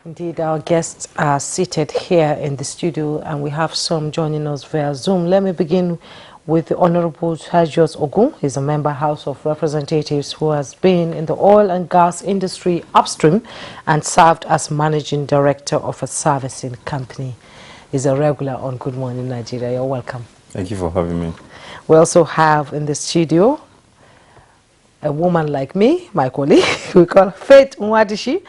Indeed, our guests are seated here in the studio, and we have some joining us via Zoom. Let me begin with the Honorable Tajos Ogun. He's a member House of Representatives who has been in the oil and gas industry upstream and served as managing director of a servicing company. He's a regular on Good Morning Nigeria. You're welcome. Thank you for having me. We also have in the studio a woman like me, my colleague, we call Faith Nwadishi.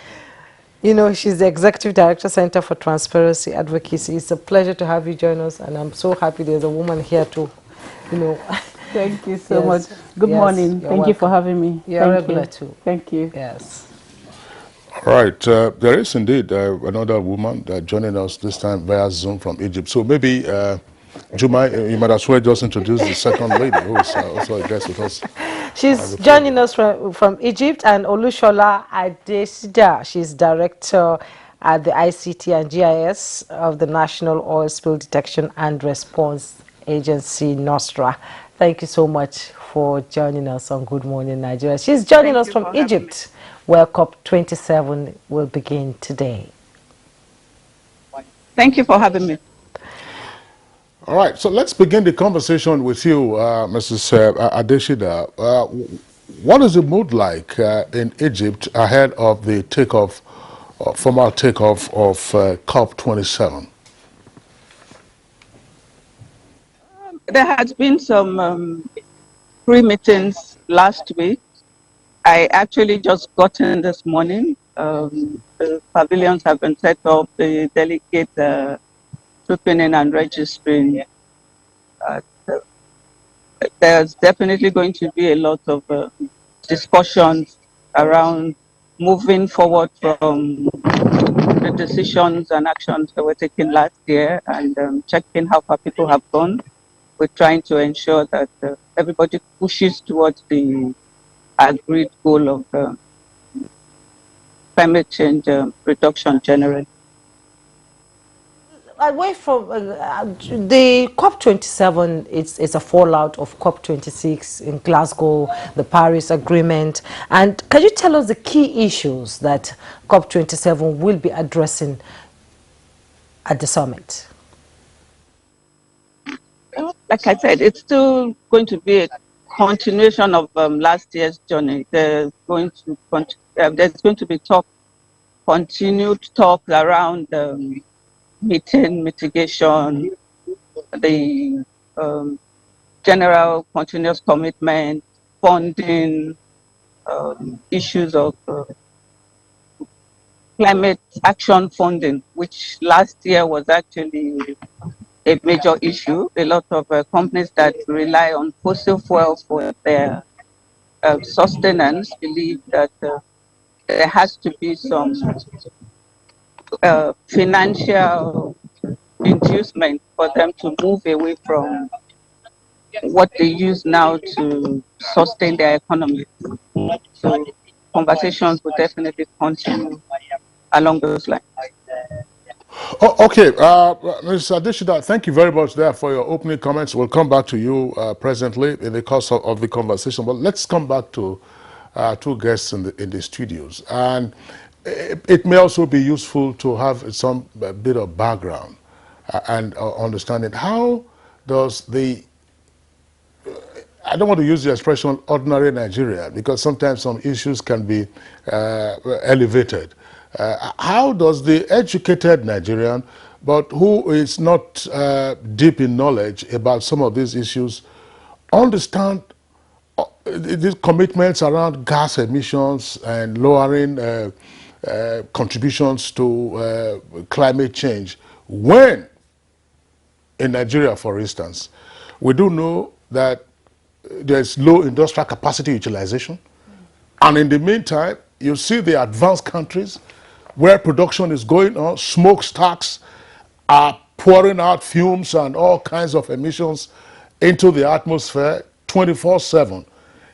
You know, she's the Executive Director, Center for Transparency Advocacy. It's a pleasure to have you join us, and I'm so happy there's a woman here to, you know. Thank you so much. Good morning. Thank you for having me. You're a regular too. Thank you. Yes. All right. There is indeed another woman joining us this time via Zoom from Egypt. So maybe, Juma, you might as well just introduce the second lady who is also a guest with us. She's joining us from Egypt, and Olushola Adesida. She's director at the ICT and GIS of the National Oil Spill Detection and Response Agency, NOSTRA. Thank you so much for joining us on Good Morning Nigeria. She's joining us from Egypt, where COP27 will begin today. Thank you for having me. All right, so let's begin the conversation with you, Mrs. Adeshida. What is the mood like in Egypt ahead of the formal takeoff of COP27? There has been some pre-meetings last week. I actually just got in this morning. The pavilions have been set up, the delegate trooping in and registering. There's definitely going to be a lot of discussions around moving forward from the decisions and actions that were taken last year, and checking how far people have gone. We're trying to ensure that everybody pushes towards the agreed goal of climate change reduction generally. Away from the COP27, it's a fallout of COP26 in Glasgow, the Paris Agreement. And can you tell us the key issues that COP27 will be addressing at the summit? Like I said, it's still going to be a continuation of last year's journey. There's going to be continued talk around methane mitigation, the general continuous commitment, funding, issues of climate action funding, which last year was actually a major issue. A lot of companies that rely on fossil fuels for their sustenance believe that there has to be some financial inducement for them to move away from what they use now to sustain their economy. So conversations will definitely continue along those lines. Oh, okay, Ms. Adeshida, thank you very much there for your opening comments. We'll come back to you presently in the course of the conversation, but let's come back to two guests in the studios. And it may also be useful to have some bit of background and understanding. How does I don't want to use the expression ordinary Nigeria, because sometimes some issues can be elevated. How does the educated Nigerian, but who is not deep in knowledge about some of these issues, understand these commitments around gas emissions and lowering contributions to climate change, when in Nigeria, for instance, we do know that there's low industrial capacity utilization, and in the meantime, you see the advanced countries where production is going on, smokestacks are pouring out fumes and all kinds of emissions into the atmosphere 24/7.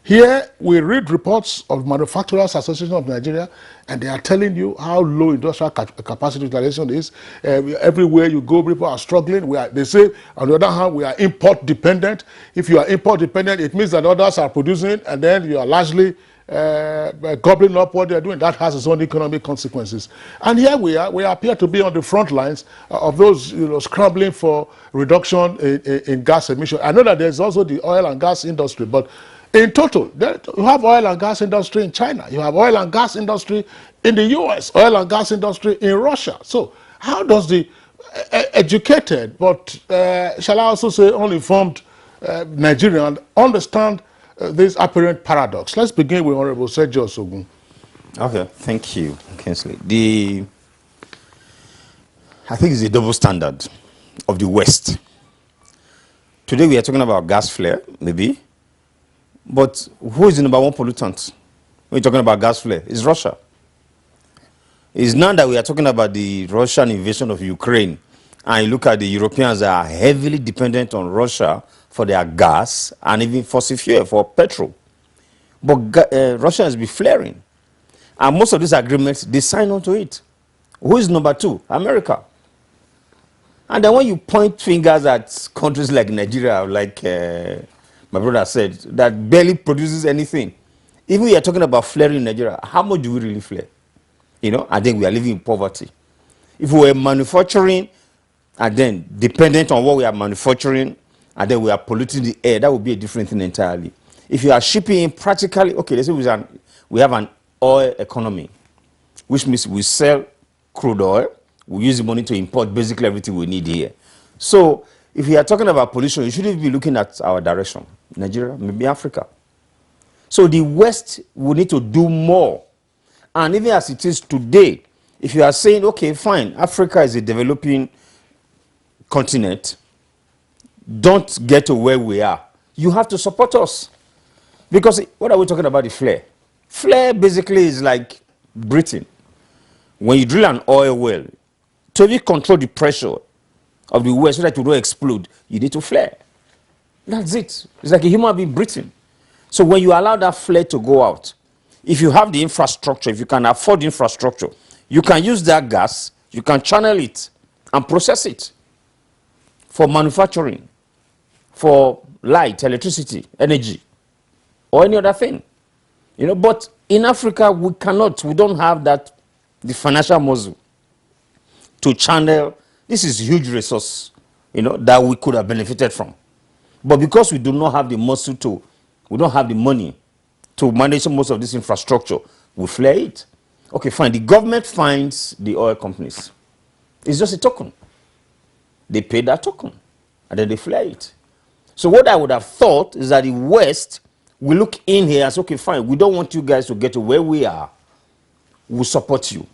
Here we read reports of Manufacturers Association of Nigeria, and they are telling you how low industrial capacity utilization is. Everywhere you go, people are struggling. They say, on the other hand, we are import dependent. If you are import dependent, it means that others are producing, and then you are largely gobbling up what they're doing. That has its own economic consequences. And here we are. We appear to be on the front lines of those, scrambling for reduction in gas emission. I know that there's also the oil and gas industry, but in total, you have oil and gas industry in China. You have oil and gas industry in the US, oil and gas industry in Russia. So how does the educated, but shall I also say uninformed Nigerian understand this apparent paradox? Let's begin with Honorable Sergio Osogun. Okay, thank you, Kingsley. I think it's a double standard of the West. Today we are talking about gas flare, maybe, but who is the number one pollutant when we're talking about gas flare? It's Russia. It's now that we are talking about the Russian invasion of Ukraine, and you look at the Europeans that are heavily dependent on Russia for their gas and even fossil fuel, for petrol. But Russia has been flaring. And most of these agreements, they sign on to it. Who is number two? America. And then when you point fingers at countries like Nigeria, like my brother said, that barely produces anything. If we are talking about flaring in Nigeria, how much do we really flare? I think we are living in poverty. If we were manufacturing and then dependent on what we are manufacturing, and then we are polluting the air, that would be a different thing entirely. If you are shipping in practically, okay, let's say we have an oil economy, which means we sell crude oil, we use the money to import basically everything we need here. So if we are talking about pollution, you shouldn't be looking at our direction, Nigeria, maybe Africa. So the West will need to do more. And even as it is today, if you are saying, okay, fine, Africa is a developing continent, don't get to where we are, you have to support us. Because what are we talking about, the flare? Flare basically is like breathing. When you drill an oil well, to really control the pressure of the well so that it will not explode, you need to flare. That's it. It's like a human being breathing. So when you allow that flare to go out, if you have the infrastructure, if you can afford the infrastructure, you can use that gas, you can channel it and process it for manufacturing, for light, electricity, energy, or any other thing. But in Africa, we don't have the financial muscle to channel. This is huge resource, that we could have benefited from. But because we do not have the muscle we don't have the money to manage most of this infrastructure, we flare it. Okay, fine. The government finds the oil companies. It's just a token. They pay that token, and then they flare it. So what I would have thought is that the West will look in here and say, okay, fine, we don't want you guys to get to where we are. We'll support you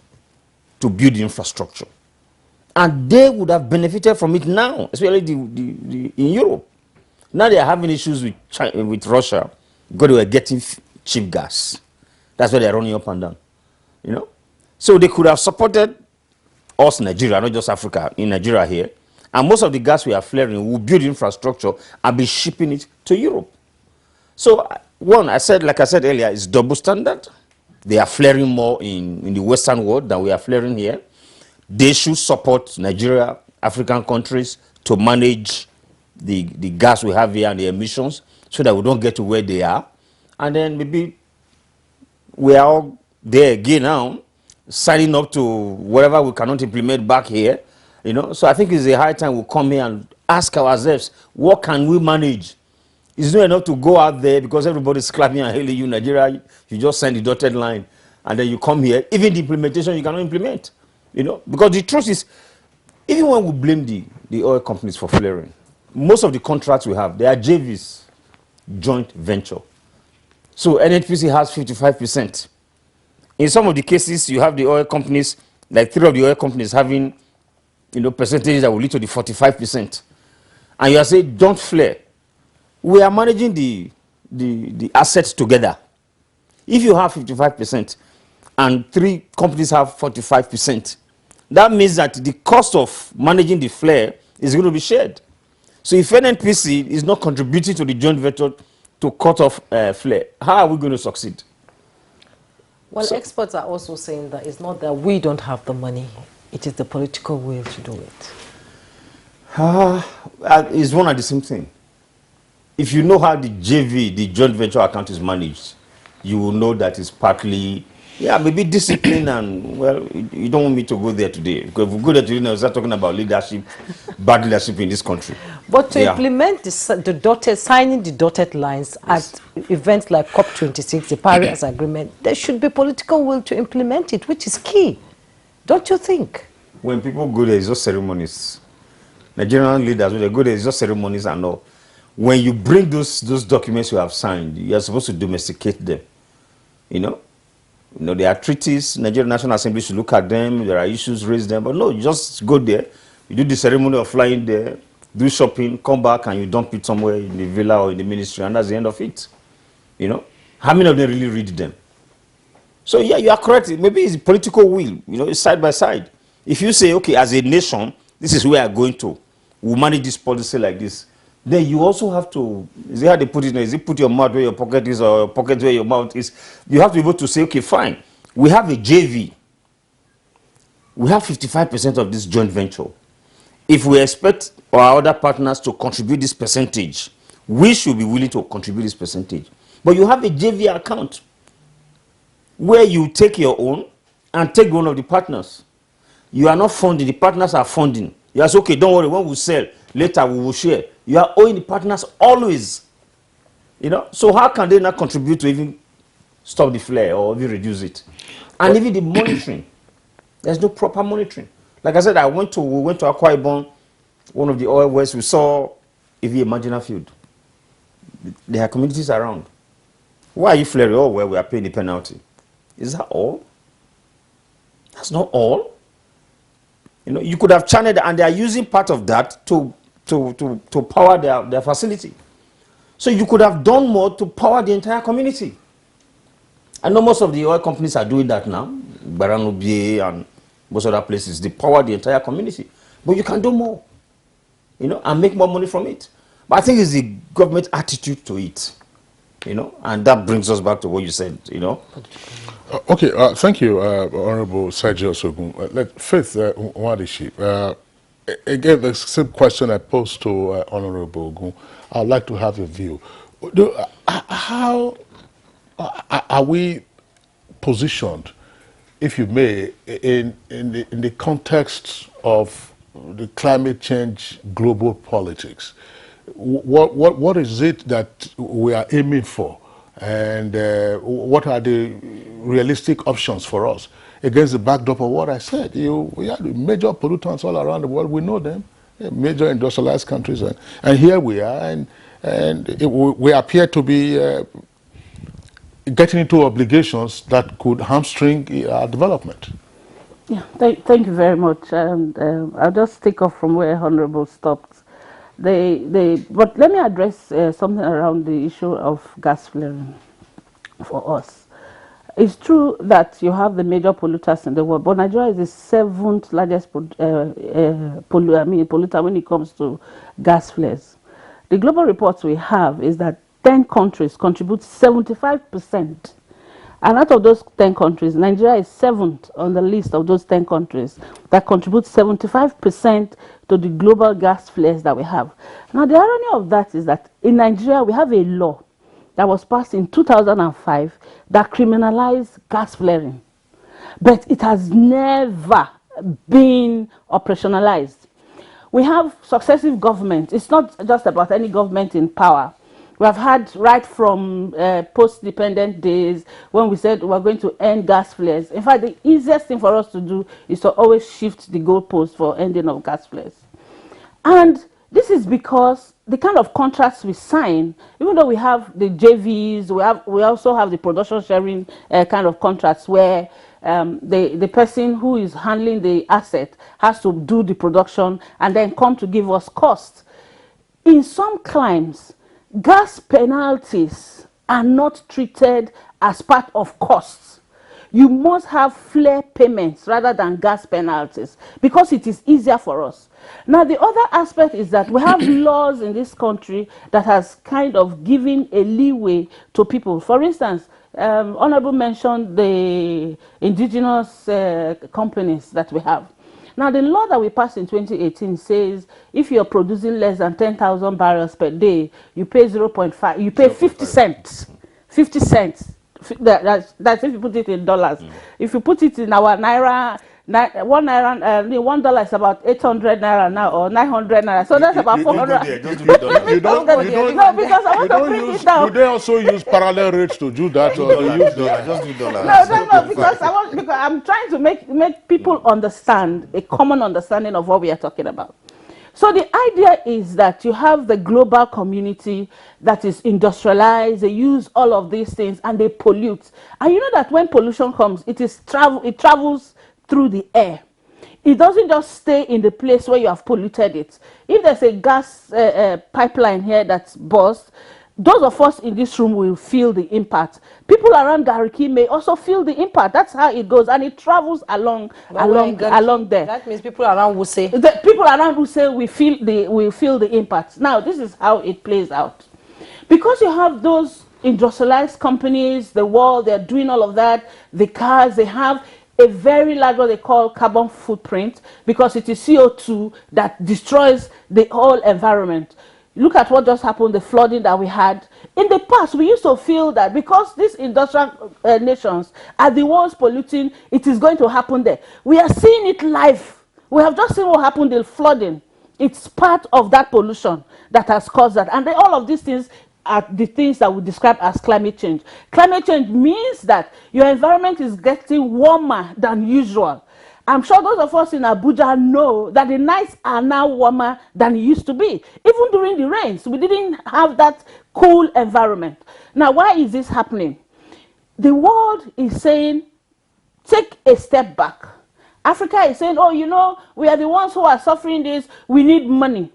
to build the infrastructure. And they would have benefited from it now, especially in Europe. Now they are having issues with Russia because they were getting cheap gas. That's why they're running up and down. So they could have supported us, Nigeria, not just Africa, in Nigeria here. And most of the gas we are flaring, we'll build infrastructure and be shipping it to Europe. So one, like I said earlier, is double standard. They are flaring more in the Western world than we are flaring here. They should support Nigeria, African countries to manage the gas we have here and the emissions so that we don't get to where they are. And then maybe we are all there again now, signing up to whatever we cannot implement back here. So I think it's a high time we come here and ask ourselves, what can we manage? It's not enough to go out there because everybody's clapping and hailing you, Nigeria. You just send the dotted line and then you come here. Even the implementation you cannot implement. Because the truth is, even when we blame the oil companies for flaring, most of the contracts we have, they are JVs, joint venture. So NNPC has 55%. In some of the cases, you have the oil companies, like 3 of the oil companies having, percentages that will lead to the 45%. And you are saying, don't flare. We are managing the assets together. If you have 55% and 3 companies have 45%, that means that the cost of managing the flare is going to be shared. So if NNPC is not contributing to the joint venture to cut off flare, how are we going to succeed? Well, experts are also saying that it's not that we don't have the money, it is the political will to do it. It's one and the same thing. If you know how the JV, the joint venture account is managed, you will know that it's partly, yeah, maybe discipline and, well, you don't want me to go there today. Because if we go there today, now start talking about leadership, bad leadership in this country. But to Yeah. implement the dotted, signing the dotted lines Yes. at events like COP26, the Paris Agreement, there should be political will to implement it, which is key. Don't you think? When people go there, it's just ceremonies. Nigerian leaders, when they go there, it's just ceremonies and all. When you bring those documents you have signed, you're supposed to domesticate them. You know, there are treaties. Nigerian National Assembly should look at them. There are issues, raise them. But no, you just go there. You do the ceremony of flying there, do shopping, come back, and you dump it somewhere in the villa or in the ministry, and that's the end of it. You know, how many of them really read them? So yeah, you are correct. Maybe it's political will. It's side by side. If you say, okay, as a nation, this is where I'm going to, we'll manage this policy like this, then you also have to, is it how they put it? Is it put your mouth where your pocket is or your pocket where your mouth is? You have to be able to say, okay, fine, we have a JV. We have 55% of this joint venture. If we expect our other partners to contribute this percentage, we should be willing to contribute this percentage. But you have a JV account where you take your own and take one of the partners. You are not funding, the partners are funding. You are saying, okay, don't worry, when we sell, later we will share. You are owing the partners always. So how can they not contribute to even stop the flare or even reduce it? And even the monitoring. There's no proper monitoring. Like I said, we went to Akwa Ibom, one of the oil wells, we saw a marginal field. There are communities around. Why are you flaring? Oh, well, we are paying the penalty. Is that all? That's not all. You could have channeled, and they are using part of that to power their facility. So you could have done more to power the entire community. I know most of the oil companies are doing that now. Baranobie and most other places, they power the entire community. But you can do more, and make more money from it. But I think it's the government attitude to it, and that brings us back to what you said, Okay, thank you, Honorable Sergio Sogun. Faith Nwadishi, again, the same question I posed to Honorable Ogun. I'd like to have your view. How are we positioned, if you may, in the context of the climate change global politics? What is it that we are aiming for, and what are the realistic options for us against the backdrop of what I said? We have major pollutants all around the world. We know them, major industrialized countries, and here we are, and we appear to be getting into obligations that could hamstring our development. Yeah, thank you very much. And I'll just take off from where Honorable stopped. But let me address something around the issue of gas flaring for us. It's true that you have the major polluters in the world, but Nigeria is the 7th largest polluter when it comes to gas flares. The global reports we have is that 10 countries contribute 75%. And out of those 10 countries, Nigeria is 7th on the list of those 10 countries that contribute 75% to the global gas flares that we have. Now, the irony of that is that in Nigeria, we have a law that was passed in 2005 that criminalized gas flaring. But it has never been operationalized. We have successive governments. It's not just about any government in power. We have had right from post-independent days when we said we're going to end gas flares. In fact, the easiest thing for us to do is to always shift the goalpost for ending of gas flares. And this is because the kind of contracts we sign, even though we have the JVs, we also have the production sharing kind of contracts where the person who is handling the asset has to do the production and then come to give us costs. In some climes, gas penalties are not treated as part of costs. You must have flare payments rather than gas penalties because it is easier for us. Now, the other aspect is that we have laws in this country that has kind of given a leeway to people. For instance, Honorable mentioned the indigenous companies that we have. Now, the law that we passed in 2018 says if you're producing less than 10,000 barrels per day, you pay 0.5, you pay 50 cents. 50 cents That's if you put it in dollars. If you put it in our naira, $1 is about 800 naira now, or 900 naira. So that's about 400. Just do the dollars. You don't, No, because I want to bring it down. do they also use parallel rates to do that, or they use the? Just do dollars. No, because I'm trying to make people understand a common understanding of what we are talking about. So the idea is that you have the global community that is industrialized, they use all of these things and they pollute. And you know that when pollution comes, it travels through the air. It doesn't just stay in the place where you have polluted it. If there's a gas pipeline here that's burst, those of us in this room will feel the impact. People around Gariki may also feel the impact. That's how it goes, and it travels along there. That means people around will say. The people around will say we feel the impact. Now this is how it plays out, because you have those industrialized companies, the world, they're doing all of that. The cars, they have a very large what they call carbon footprint, because it is CO2 that destroys the whole environment. Look at what just happened, the flooding that we had. In the past, we used to feel that because these industrial nations are the ones polluting, it is going to happen there. We are seeing it live. We have just seen what happened, the flooding. It's part of that pollution that has caused that. And all of these things are the things that we describe as climate change. Climate change means that your environment is getting warmer than usual. I'm sure those of us in Abuja know that the nights are now warmer than it used to be. Even during the rains, we didn't have that cool environment. Now, why is this happening? The world is saying, take a step back. Africa is saying, oh, you know, we are the ones who are suffering this. We need money.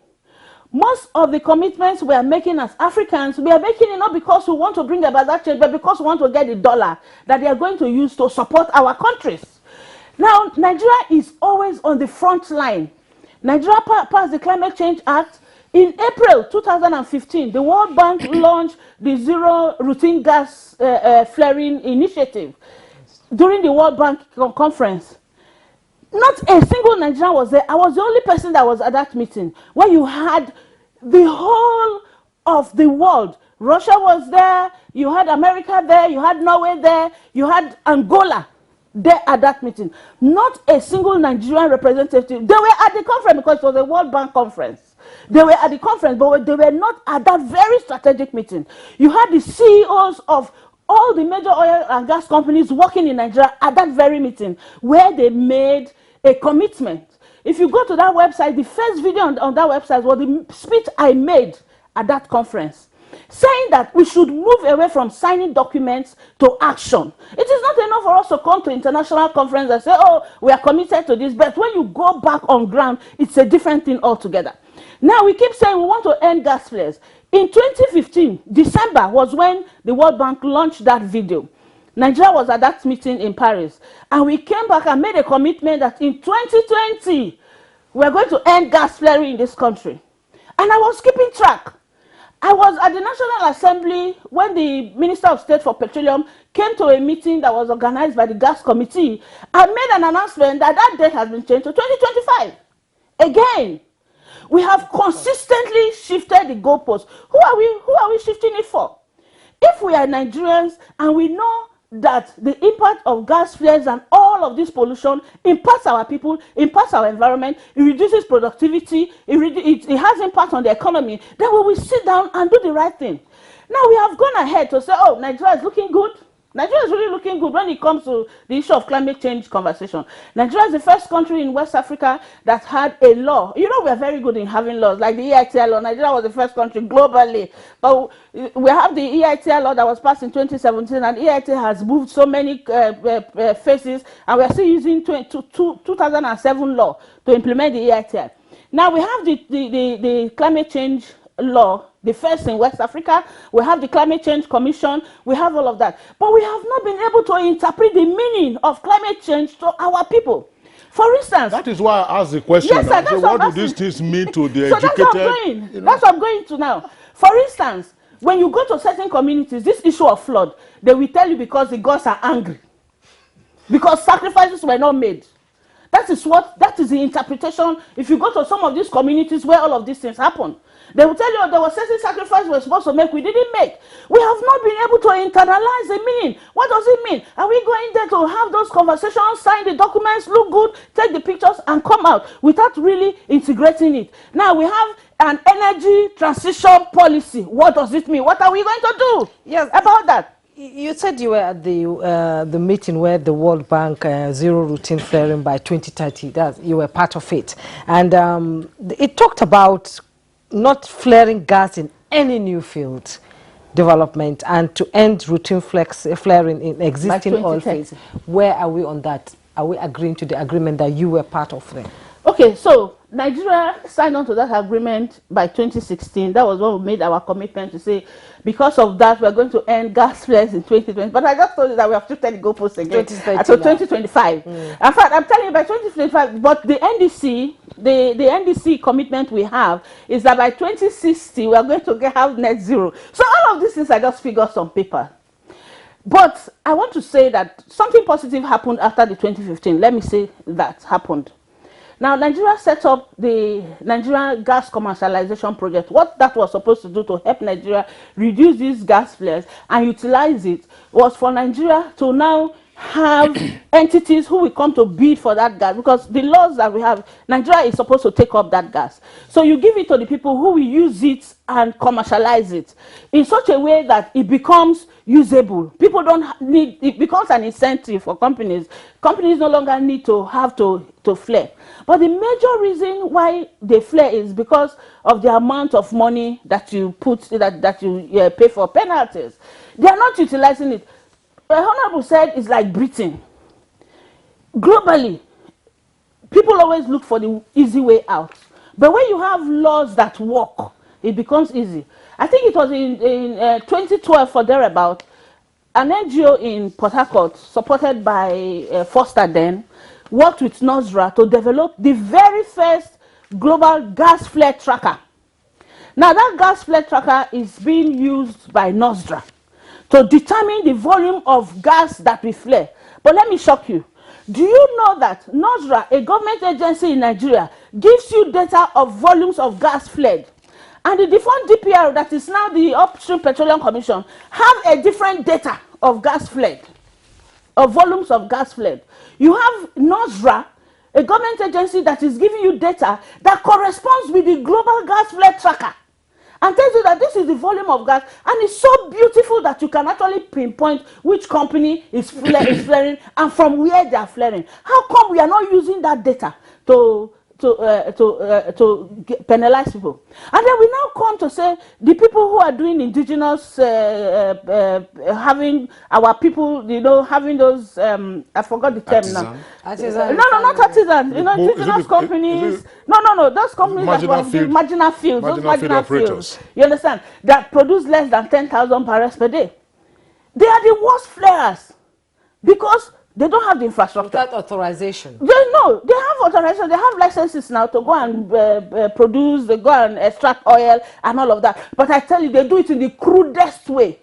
Most of the commitments we are making as Africans, we are making it not because we want to bring about that change, but because we want to get the dollar that they are going to use to support our countries. Now, Nigeria is always on the front line. Nigeria passed the Climate Change Act. In April 2015, the World Bank launched the Zero Routine Gas Flaring Initiative during the World Bank conference. Not a single Nigerian was there. I was the only person that was at that meeting, where you had the whole of the world. Russia was there, you had America there, you had Norway there, you had Angola there at that meeting. Not a single Nigerian representative. They were at the conference because it was a World Bank conference. They were at the conference, but they were not at that very strategic meeting. You had the CEOs of all the major oil and gas companies working in Nigeria at that very meeting, where they made a commitment. If you go to that website, the first video on that website was the speech I made at that conference, saying that we should move away from signing documents to action. It is not enough for us to come to international conference and say, oh, we are committed to this, but when you go back on ground, it's a different thing altogether. Now, we keep saying we want to end gas flares. In 2015, December was when the World Bank launched that video. Nigeria was at that meeting in Paris, and we came back and made a commitment that in 2020, we're going to end gas flaring in this country. And I was keeping track. I was at the National Assembly when the Minister of State for Petroleum came to a meeting that was organized by the Gas Committee and made an announcement that that date has been changed to 2025. Again, we have consistently shifted the goalposts. Who are we shifting it for? If we are Nigerians and we know that the impact of gas flares and all of this pollution impacts our people, impacts our environment, it reduces productivity, it has impact on the economy, then we will sit down and do the right thing. Now we have gone ahead to say, oh, Nigeria is looking good. Nigeria is really looking good when it comes to the issue of climate change conversation. Nigeria is the first country in West Africa that had a law. You know, we are very good in having laws, like the EITI law. Nigeria was the first country globally. But we have the EITI law that was passed in 2017, and EITI has moved so many phases, and we are still using 2007 law to implement the EITI. Now we have the climate change law, the first in West Africa. We have the Climate Change Commission. We have all of that. But we have not been able to interpret the meaning of climate change to our people. For instance... That is why I asked the question. Yes, sir, that's what do these things mean to the so educated... That's what I'm going. You know? That's what I'm going to now. For instance, when you go to certain communities, this issue of flood, they will tell you because the gods are angry. Because sacrifices were not made. That That is the interpretation. If you go to some of these communities where all of these things happen, they will tell you, oh, there was certain sacrifice we were supposed to make, we didn't make. We have not been able to internalize the meaning. What does it mean? Are we going there to have those conversations, sign the documents, look good, take the pictures, and come out without really integrating it? Now we have an energy transition policy. What does it mean? What are we going to do about that? You said you were at the meeting where the World Bank zero routine flaring by 2030. That you were part of it, and it talked about not flaring gas in any new field development and to end routine flaring in existing oil fields. Where are we on that? Are we agreeing to the agreement that you were part of then? Okay, so Nigeria signed on to that agreement by 2016. That was when we made our commitment to say, because of that, we're going to end gas flares in 2020. But I just told you that we have to tell the goalposts again. So 2025. In fact, I'm telling you by 2025, but the NDC, the NDC commitment we have is that by 2060, we are going to have net zero. So all of these things are just figures on paper. But I want to say that something positive happened after the 2015. Let me say that happened. Now, Nigeria set up the Nigerian gas commercialization project. What that was supposed to do to help Nigeria reduce these gas flares and utilize it was for Nigeria to now have entities who will come to bid for that gas, because the laws that we have, Nigeria is supposed to take up that gas. So you give it to the people who will use it and commercialize it in such a way that it becomes usable. People don't need, it becomes an incentive for companies. Companies no longer need to have to flare. But the major reason why they flare is because of the amount of money that you put, that you pay for penalties. They are not utilizing it. The Honorable said it's like breathing. Globally, people always look for the easy way out. But when you have laws that work, it becomes easy. I think it was in 2012 for thereabout, an NGO in Port Harcourt, supported by Foster then, worked with NOSRA to develop the very first global gas flare tracker. Now that gas flare tracker is being used by NOSRA to determine the volume of gas that we flare. But let me shock you. Do you know that NOSRA, a government agency in Nigeria, gives you data of volumes of gas flared? And the defunct DPR, that is now the Upstream Petroleum Commission, have a different data of gas flared, of volumes of gas flared. You have NOSRA, a government agency that is giving you data that corresponds with the global gas flare tracker, and tells you that this is the volume of gas, and it's so beautiful that you can actually pinpoint which company is flaring and from where they are flaring. How come we are not using that data to penalize people? And then we now come to say the people who are doing indigenous, having our people, you know, having those, I forgot the term now. Artisan. No, not artisan. You know, indigenous companies. No, those companies that were marginal fields, those marginal fields. You understand? That produce less than 10,000 barrels per day. They are the worst flares because they don't have the infrastructure. Without authorization. They have authorization. They have licenses now to go and produce, they go and extract oil and all of that. But I tell you, they do it in the crudest way.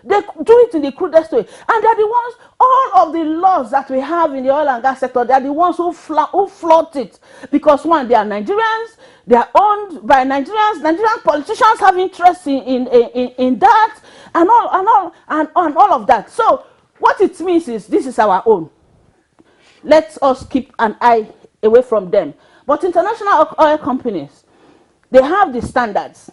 They do it in the crudest way. And they're the ones, all of the laws that we have in the oil and gas sector, they're the ones who float it. Because one, they are Nigerians, they are owned by Nigerians, Nigerian politicians have interest in that, and all of that. So what it means is this is our own. Let us keep an eye away from them. But international oil companies, they have the standards.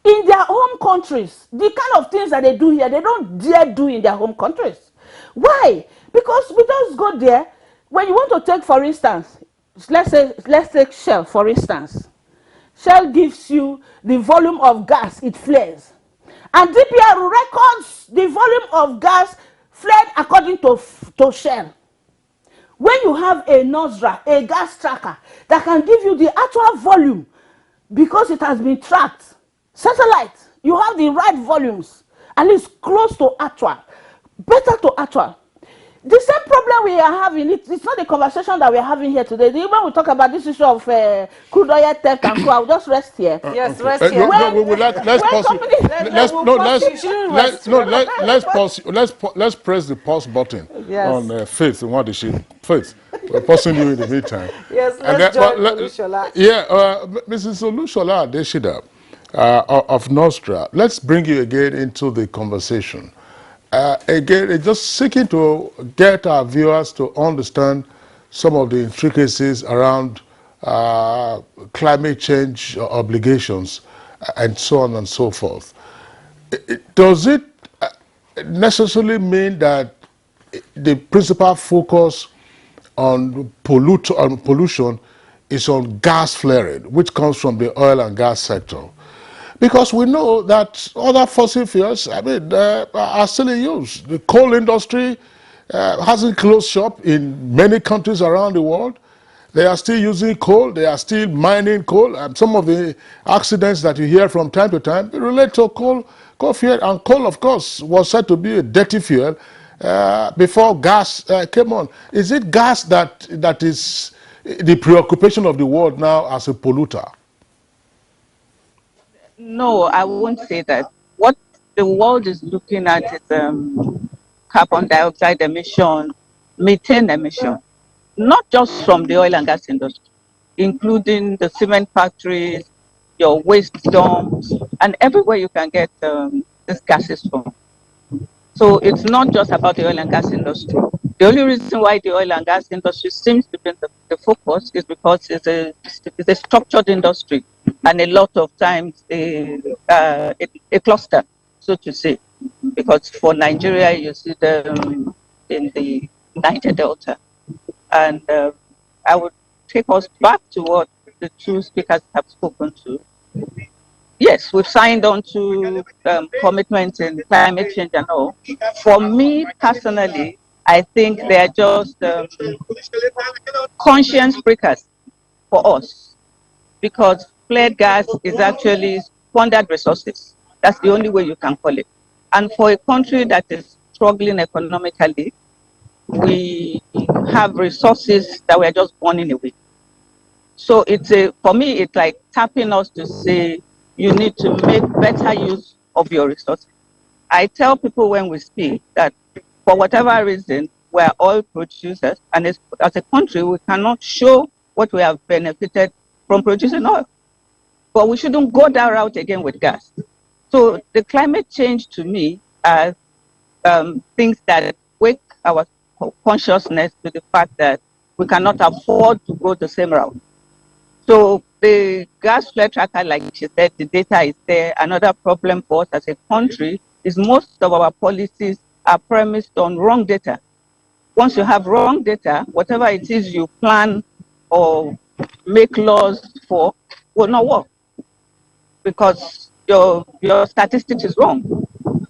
In their home countries, the kind of things that they do here, they don't dare do in their home countries. Why? Because we just go there. When you want to take, for instance, let's take Shell, for instance. Shell gives you the volume of gas it flares. And DPR records the volume of gas flared according to Shell. When you have a NOSRA, a gas tracker, that can give you the actual volume because it has been tracked, satellite, you have the right volumes, and it's close to actual, better to actual. The same problem we are having, it's not the conversation that we are having here today. When we talk about this issue of crude oil theft and co, I'll just rest here. Yes, rest here. Let's press the pause button on Faith. What is she? Faith, We're pausing you in the meantime. Yes, And let's then, join Olushola. yeah, Mrs. Olushola Adeshida of Nostra, let's bring you again into the conversation. Again, just seeking to get our viewers to understand some of the intricacies around climate change obligations and so on and so forth. Does it necessarily mean that the principal focus on pollution is on gas flaring, which comes from the oil and gas sector? Because we know that other fossil fuels, I mean, are still in use. The coal industry hasn't closed shop in many countries around the world. They are still using coal. They are still mining coal. And some of the accidents that you hear from time to time relate to coal fuel. And coal, of course, was said to be a dirty fuel before gas came on. Is it gas that is the preoccupation of the world now as a polluter? No, I won't say that. What the world is looking at is carbon dioxide emission, methane emission, not just from the oil and gas industry, including the cement factories, your waste dumps, and everywhere you can get these gases from. So it's not just about the oil and gas industry. The only reason why the oil and gas industry seems to be the focus is because it's a structured industry and a lot of times a cluster, so to say. Because for Nigeria, you see them in the Niger Delta. And I would take us back to what the two speakers have spoken to. Yes, we've signed on to commitments in climate change and all. For me personally, I think they are just conscience breakers for us because flared gas is actually squandered resources. That's the only way you can call it. And for a country that is struggling economically, we have resources that we're just burning away. So for me, it's like tapping us to say, you need to make better use of your resources. I tell people when we speak that for whatever reason, we're oil producers, and as a country, we cannot show what we have benefited from producing oil. But we shouldn't go that route again with gas. So the climate change to me are things that wake our consciousness to the fact that we cannot afford to go the same route. So the gas flare tracker, like she said, the data is there. Another problem for us as a country is most of our policies are premised on wrong data. Once you have wrong data, whatever it is you plan or make laws for will not work because your statistics is wrong.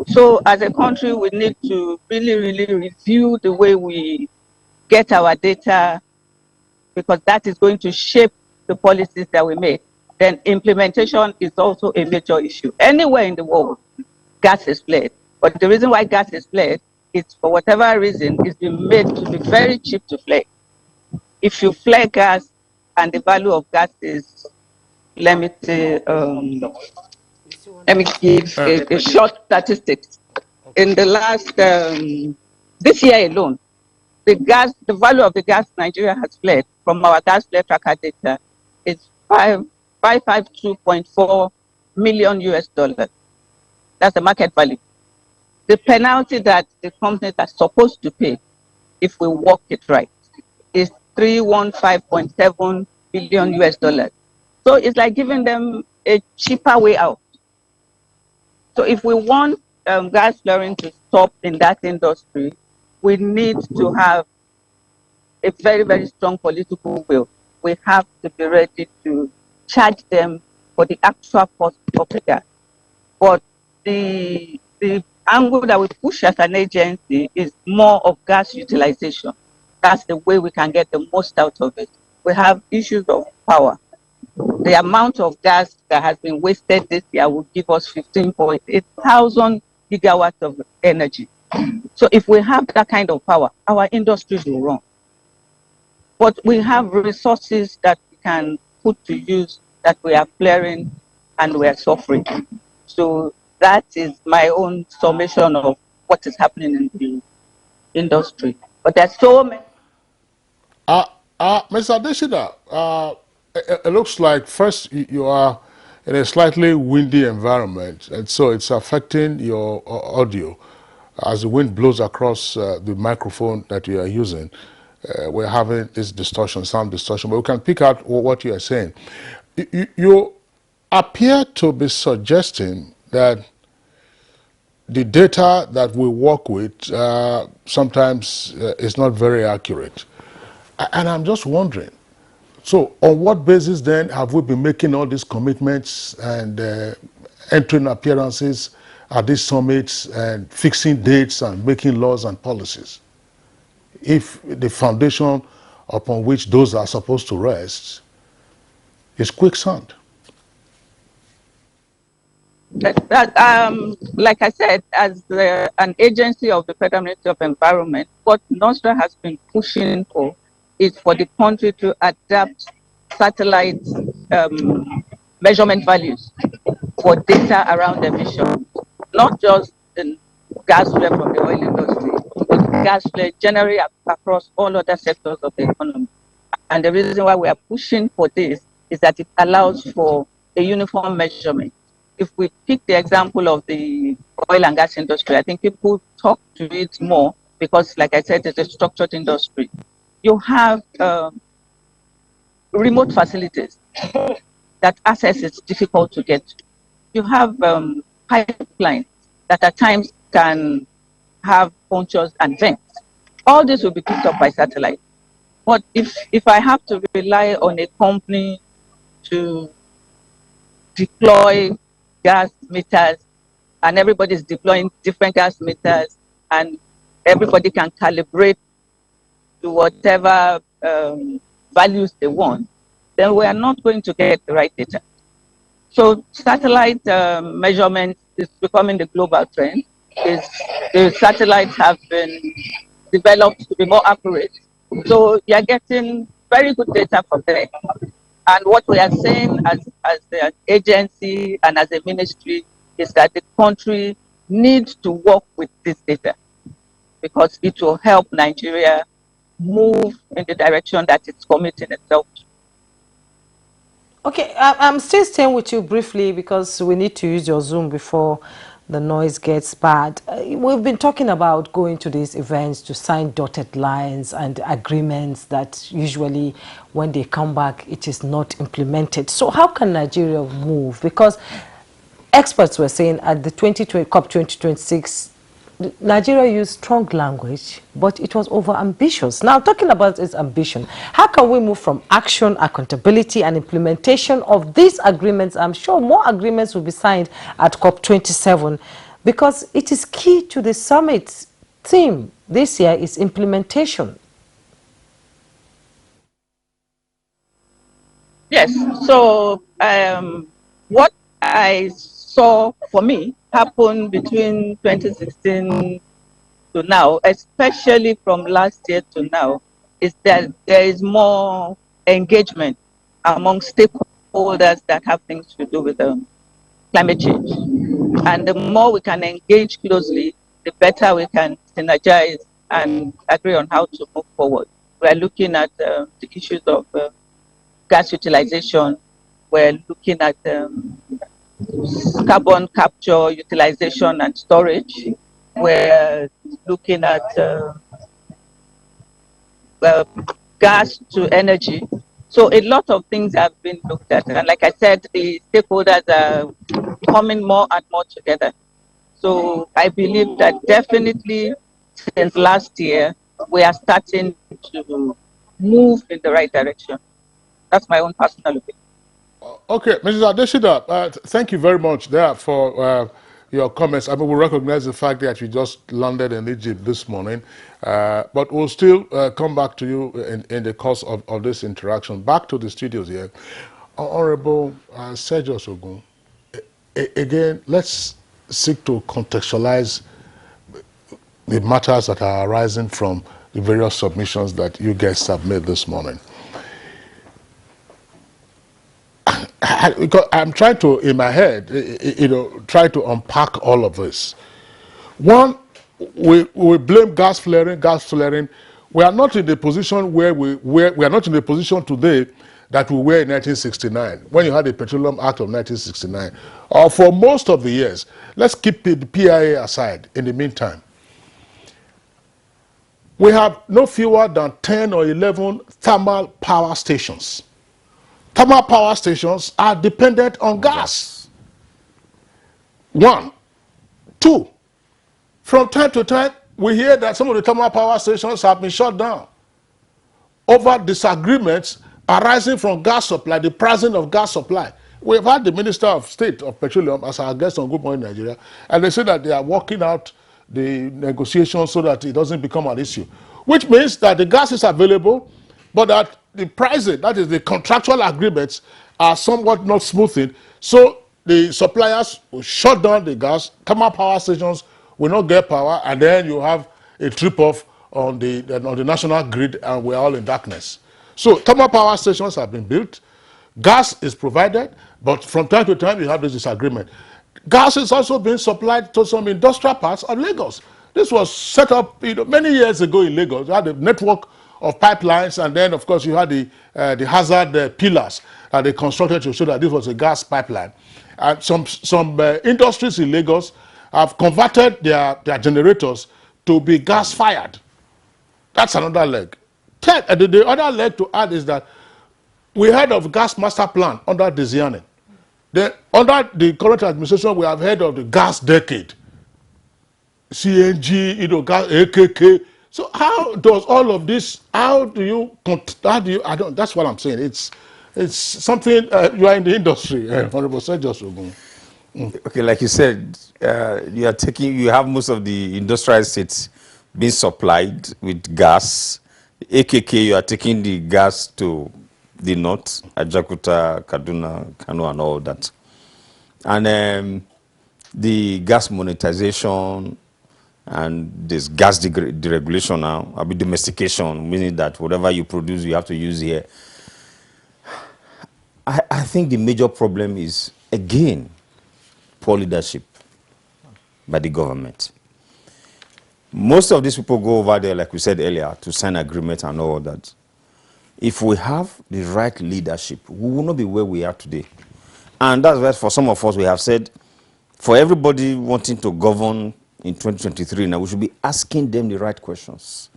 So as a country, we need to really, really review the way we get our data because that is going to shape the policies that we make. Then implementation is also a major issue. Anywhere in the world, gas is flared. But the reason why gas is flared is for whatever reason, it's been made to be very cheap to flare. If you flare gas and the value of gas is, let me say, let me give a short statistics. In the last, this year alone, the value of the gas Nigeria has flared from our gas flare tracker data is 552.4 million US dollars. That's the market value. The penalty that the companies are supposed to pay if we work it right is 315.7 billion US dollars. So it's like giving them a cheaper way out. So if we want gas flaring to stop in that industry, we need to have a very, very strong political will. We have to be ready to charge them for the actual cost of the gas. But the angle that we push as an agency is more of gas utilization. That's the way we can get the most out of it. We have issues of power. The amount of gas that has been wasted this year will give us 15.8 thousand gigawatts of energy. So if we have that kind of power, our industries will run. But we have resources that we can put to use that we are flaring and we are suffering. So that is my own summation of what is happening in the industry. But there's so many. Mr. Adeshina, it looks like first you are in a slightly windy environment, and so it's affecting your audio as the wind blows across the microphone that you are using. We're having this distortion, sound distortion, but we can pick out what you are saying. You appear to be suggesting that the data that we work with sometimes is not very accurate. And I'm just wondering, so on what basis then have we been making all these commitments and entering appearances at these summits and fixing dates and making laws and policies, if the foundation upon which those are supposed to rest is quicksand? Like I said, as an agency of the Federal Ministry of Environment, what NOSRA has been pushing for is for the country to adapt satellite measurement values for data around emissions, not just the gas flare from the oil industry, but gas flare generally across all other sectors of the economy. And the reason why we are pushing for this is that it allows for a uniform measurement. If we pick the example of the oil and gas industry, I think people talk to it more because, like I said, it's a structured industry. You have remote facilities that access is difficult to get to. You have pipelines that at times can have punctures and vents. All this will be picked up by satellite. But if I have to rely on a company to deploy gas meters and everybody's deploying different gas meters and everybody can calibrate to whatever values they want, then we are not going to get the right data. So satellite measurement is becoming the global trend. The satellites have been developed to be more accurate. So you're getting very good data from there. And what we are saying as an agency and as a ministry is that the country needs to work with this data because it will help Nigeria move in the direction that it's committing itself to. Okay, I'm still staying with you briefly because we need to use your Zoom before the noise gets bad. We've been talking about going to these events to sign dotted lines and agreements that usually when they come back, it is not implemented. So how can Nigeria move? Because experts were saying at the COP 2026, Nigeria used strong language, but it was over ambitious. Now, talking about its ambition, how can we move from action, accountability, and implementation of these agreements? I'm sure more agreements will be signed at COP27 because it is key to the summit theme this year is implementation. Yes, so what I saw for me happen between 2016 to now, especially from last year to now, is that there is more engagement among stakeholders that have things to do with climate change. And the more we can engage closely, the better we can synergize and agree on how to move forward. We are looking at the issues of gas utilization. We're looking at carbon capture, utilization, and storage. We're looking at gas to energy. So a lot of things have been looked at. And like I said, the stakeholders are coming more and more together. So I believe that definitely since last year, we are starting to move in the right direction. That's my own personal opinion. Okay, Mrs. Adeshina, thank you very much there for your comments. I mean, we recognize the fact that you just landed in Egypt this morning, but we'll still come back to you in the course of this interaction. Back to the studios here. Honorable Sergio Ogun, again, let's seek to contextualize the matters that are arising from the various submissions that you guys have made this morning. Because I'm trying to, in my head, try to unpack all of this. One, we blame gas flaring. We are not in the position where we are not in the position today that we were in 1969, when you had the Petroleum Act of 1969. Or for most of the years, let's keep the PIA aside in the meantime. We have no fewer than 10 or 11 thermal power stations. Thermal power stations are dependent on gas. One. Two, from time to time, we hear that some of the thermal power stations have been shut down over disagreements arising from gas supply, the pricing of gas supply. We've had the Minister of State of Petroleum as our guest on Good Morning Nigeria, and they say that they are working out the negotiations so that it doesn't become an issue, which means that the gas is available, but that the pricing, that is the contractual agreements, are somewhat not smoothing. So the suppliers will shut down the gas, thermal power stations will not get power, and then you have a trip off on the national grid, and we're all in darkness. So thermal power stations have been built, gas is provided, but from time to time you have this disagreement. Gas is also being supplied to some industrial parts of Lagos. This was set up many years ago in Lagos. You had a network of pipelines, and then of course you had the hazard pillars that they constructed to show that this was a gas pipeline. And some industries in Lagos have converted their generators to be gas fired. That's another leg. The other leg to add is that we heard of gas master plan under Desiane. Under the current administration, we have heard of the gas decade, CNG, gas, AKK. So how does all of this? That's what I'm saying. It's something you are in the industry. Honorable Just Okay, like you said, you have most of the industrial states being supplied with gas. AKK, you are taking the gas to the north, Ajakuta, Kaduna, Kano, and all that. And the gas monetization and this gas deregulation now, domestication, meaning that whatever you produce, you have to use here. I think the major problem is, again, poor leadership by the government. Most of these people go over there, like we said earlier, to sign agreements and all that. If we have the right leadership, we will not be where we are today. And that's why for some of us, we have said, for everybody wanting to govern in 2023, now we should be asking them the right questions.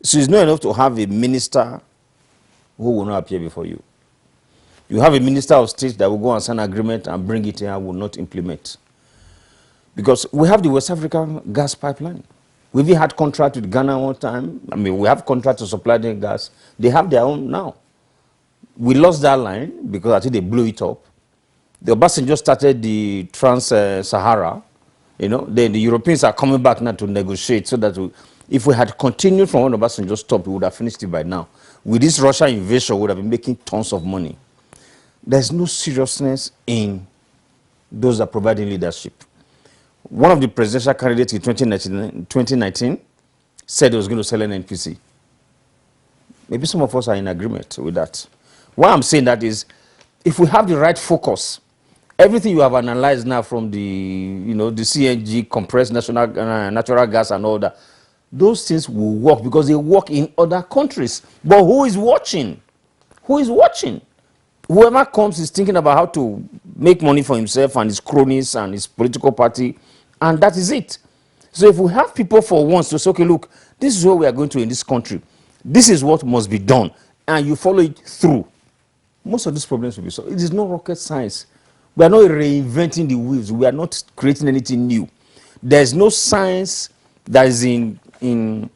So it's not enough to have a minister who will not appear before you. You have a minister of state that will go and sign an agreement and bring it here and will not implement. Because we have the West African gas pipeline. We've even had contract with Ghana one time. I mean, we have contract to supply them gas. They have their own now. We lost that line because I think they blew it up. The Obasanjo started the Trans-Sahara. Then the Europeans are coming back now to negotiate so that if we had continued from when Obasanjo stopped, we would have finished it by now. With this Russian invasion, we would have been making tons of money. There's no seriousness in those that are providing leadership. One of the presidential candidates in 2019 said he was going to sell an NPC. Maybe some of us are in agreement with that. Why I'm saying that is, if we have the right focus, everything you have analyzed now from the, the CNG, compressed natural gas and all that, those things will work because they work in other countries. But who is watching? Who is watching? Whoever comes is thinking about how to make money for himself and his cronies and his political party, and that is it. So if we have people for once to say, okay, look, this is what we are going to in this country, this is what must be done, and you follow it through, most of these problems will be solved. It is no rocket science. We are not reinventing the wheels. We are not creating anything new. There's no science that is in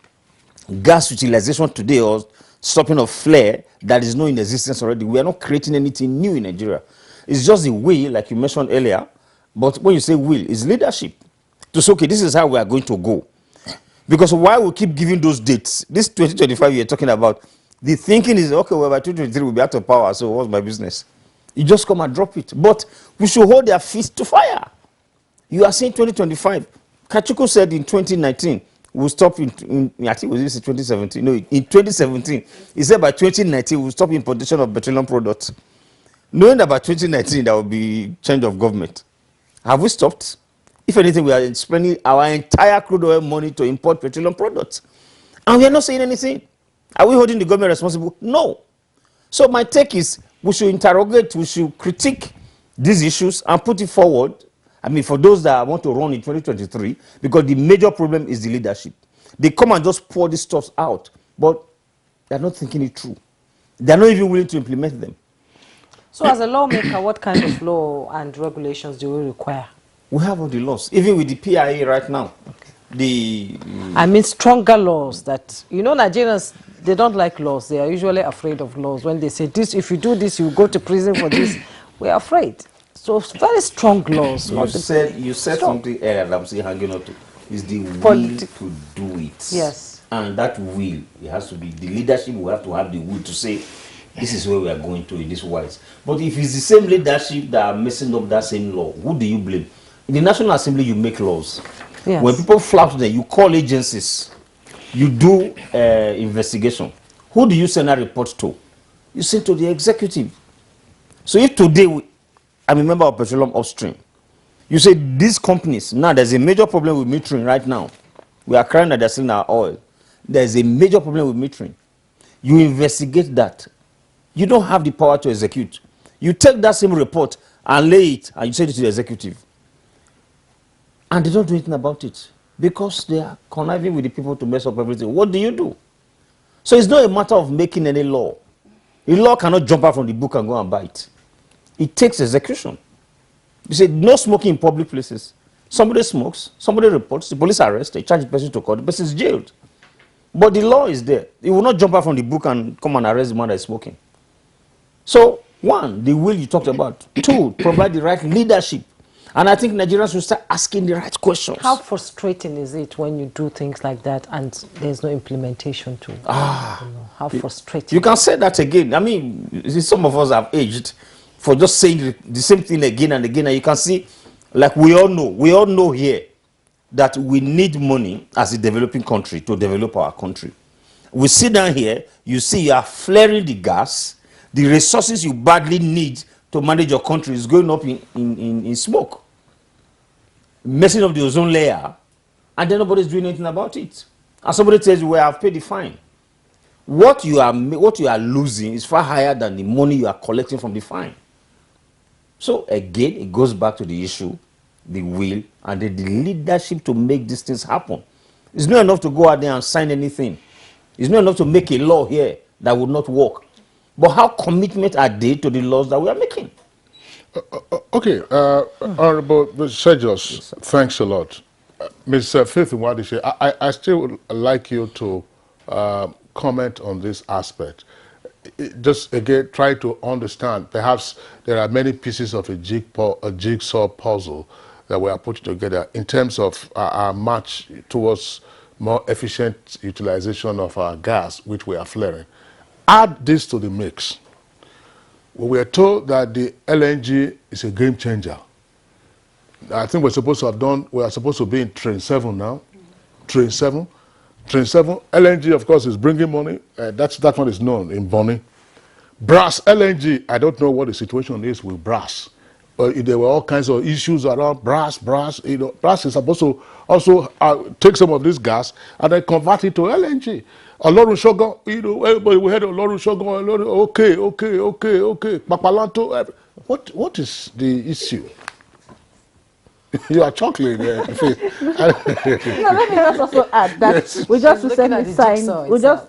gas utilization today or stopping of flare that is not in existence already. We are not creating anything new in Nigeria. It's just the will, like you mentioned earlier. But when you say will, it's leadership. To say, okay, this is how we are going to go. Because why we keep giving those dates? This 2025 you're talking about, the thinking is, okay, well, by 2023 we'll be out of power, so what's my business? You just come and drop it. But we should hold their feet to fire. You are saying 2025. Kachuku said in 2019, we'll stop I think it was 2017. No, in 2017, he said by 2019, we'll stop importation of petroleum products. Knowing that by 2019, there will be change of government. Have we stopped? If anything, we are spending our entire crude oil money to import petroleum products. And we are not saying anything. Are we holding the government responsible? No. So my take is we should interrogate, we should critique these issues and put it forward. I mean, for those that want to run in 2023, because the major problem is the leadership. They come and just pour these stuff out, but they're not thinking it through. They're not even willing to implement them. So as a lawmaker, what kind of law and regulations do we require? We have all the laws, even with the PIA right now. The I mean stronger laws that, you know, Nigerians, they don't like laws. They are usually afraid of laws. When they say this, if you do this, you go to prison for this, we're afraid. So very strong laws. you said something earlier that I'm still hanging on to. Is the will to do it. Yes. And that will, it has to be, the leadership will have to have the will to say, this is where we are going to in this wise. But if it's the same leadership that are messing up that same law, who do you blame? In the National Assembly, you make laws. Yes. When people flout them, you call agencies, you do investigation. Who do you send a report to? You send to the executive. So if today I'm a member of Petroleum Upstream, you say these companies, now there's a major problem with metering right now. We are crying that they're selling our oil. There's a major problem with metering. You investigate that. You don't have the power to execute. You take that same report and lay it and you send it to the executive. And they don't do anything about it because they are conniving with the people to mess up everything. What do you do? So it's not a matter of making any law. A law cannot jump out from the book and go and buy it. It takes execution. You say no smoking in public places. Somebody smokes, somebody reports, the police arrest, they charge the person to court, the person is jailed. But the law is there. It will not jump out from the book and come and arrest the man that is smoking. So, one, the will you talked about. Two, provide the right leadership. And I think Nigerians will start asking the right questions. How frustrating is it when you do things like that and there's no implementation to how frustrating. You can say that again. I mean, some of us have aged for just saying the same thing again and again. And you can see, like we all know here that we need money as a developing country to develop our country. We sit down here, you see you are flaring the gas, the resources you badly need to manage your country is going up in smoke, messing up the ozone layer, and then nobody's doing anything about it. And somebody tells you, well, I've paid the fine. What you are losing is far higher than the money you are collecting from the fine. So again, it goes back to the issue, the will, and the leadership to make these things happen. It's not enough to go out there and sign anything. It's not enough to make a law here that would not work. But how commitment are they to the laws that we are making? Okay, Honorable Sejos, yes, thanks a lot. Ms. Faith Nwadishe, I still would like you to comment on this aspect. Just again, try to understand. Perhaps there are many pieces of a jigsaw puzzle that we are putting together in terms of our march towards more efficient utilization of our gas, which we are flaring. Add this to the mix. We are told that the LNG is a game changer. I think we are supposed to be in Train 7 now. Train 7. Train 7. LNG, of course, is bringing money. That one is known in Bonny. Brass LNG, I don't know what the situation is with brass. But there were all kinds of issues around brass. You know, brass is supposed to also take some of this gas and then convert it to LNG. Olorun Shogun, you know, everybody we heard Olorun Shogun, okay. Papalanto. What is the issue? You are chuckling. Let me also add that yes, we just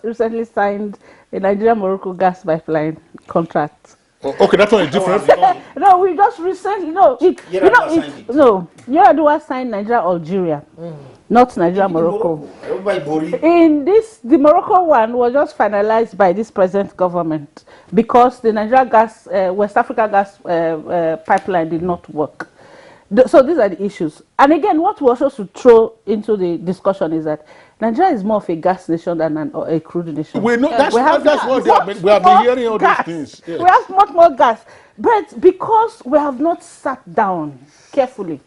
recently signed a Nigeria-Morocco gas pipeline contract. Okay, that one is different. No, we just recently Yaradua signed Nigeria-Algeria, not Nigeria-Morocco. In this, the Morocco one was just finalized by this present government because the Nigeria gas, West Africa gas pipeline did not work. So these are the issues. And again, what we also should throw into the discussion is that Nigeria is more of a gas nation than a crude nation. We know that's what we have been hearing all these things. Yes. We have much more gas. But because we have not sat down carefully,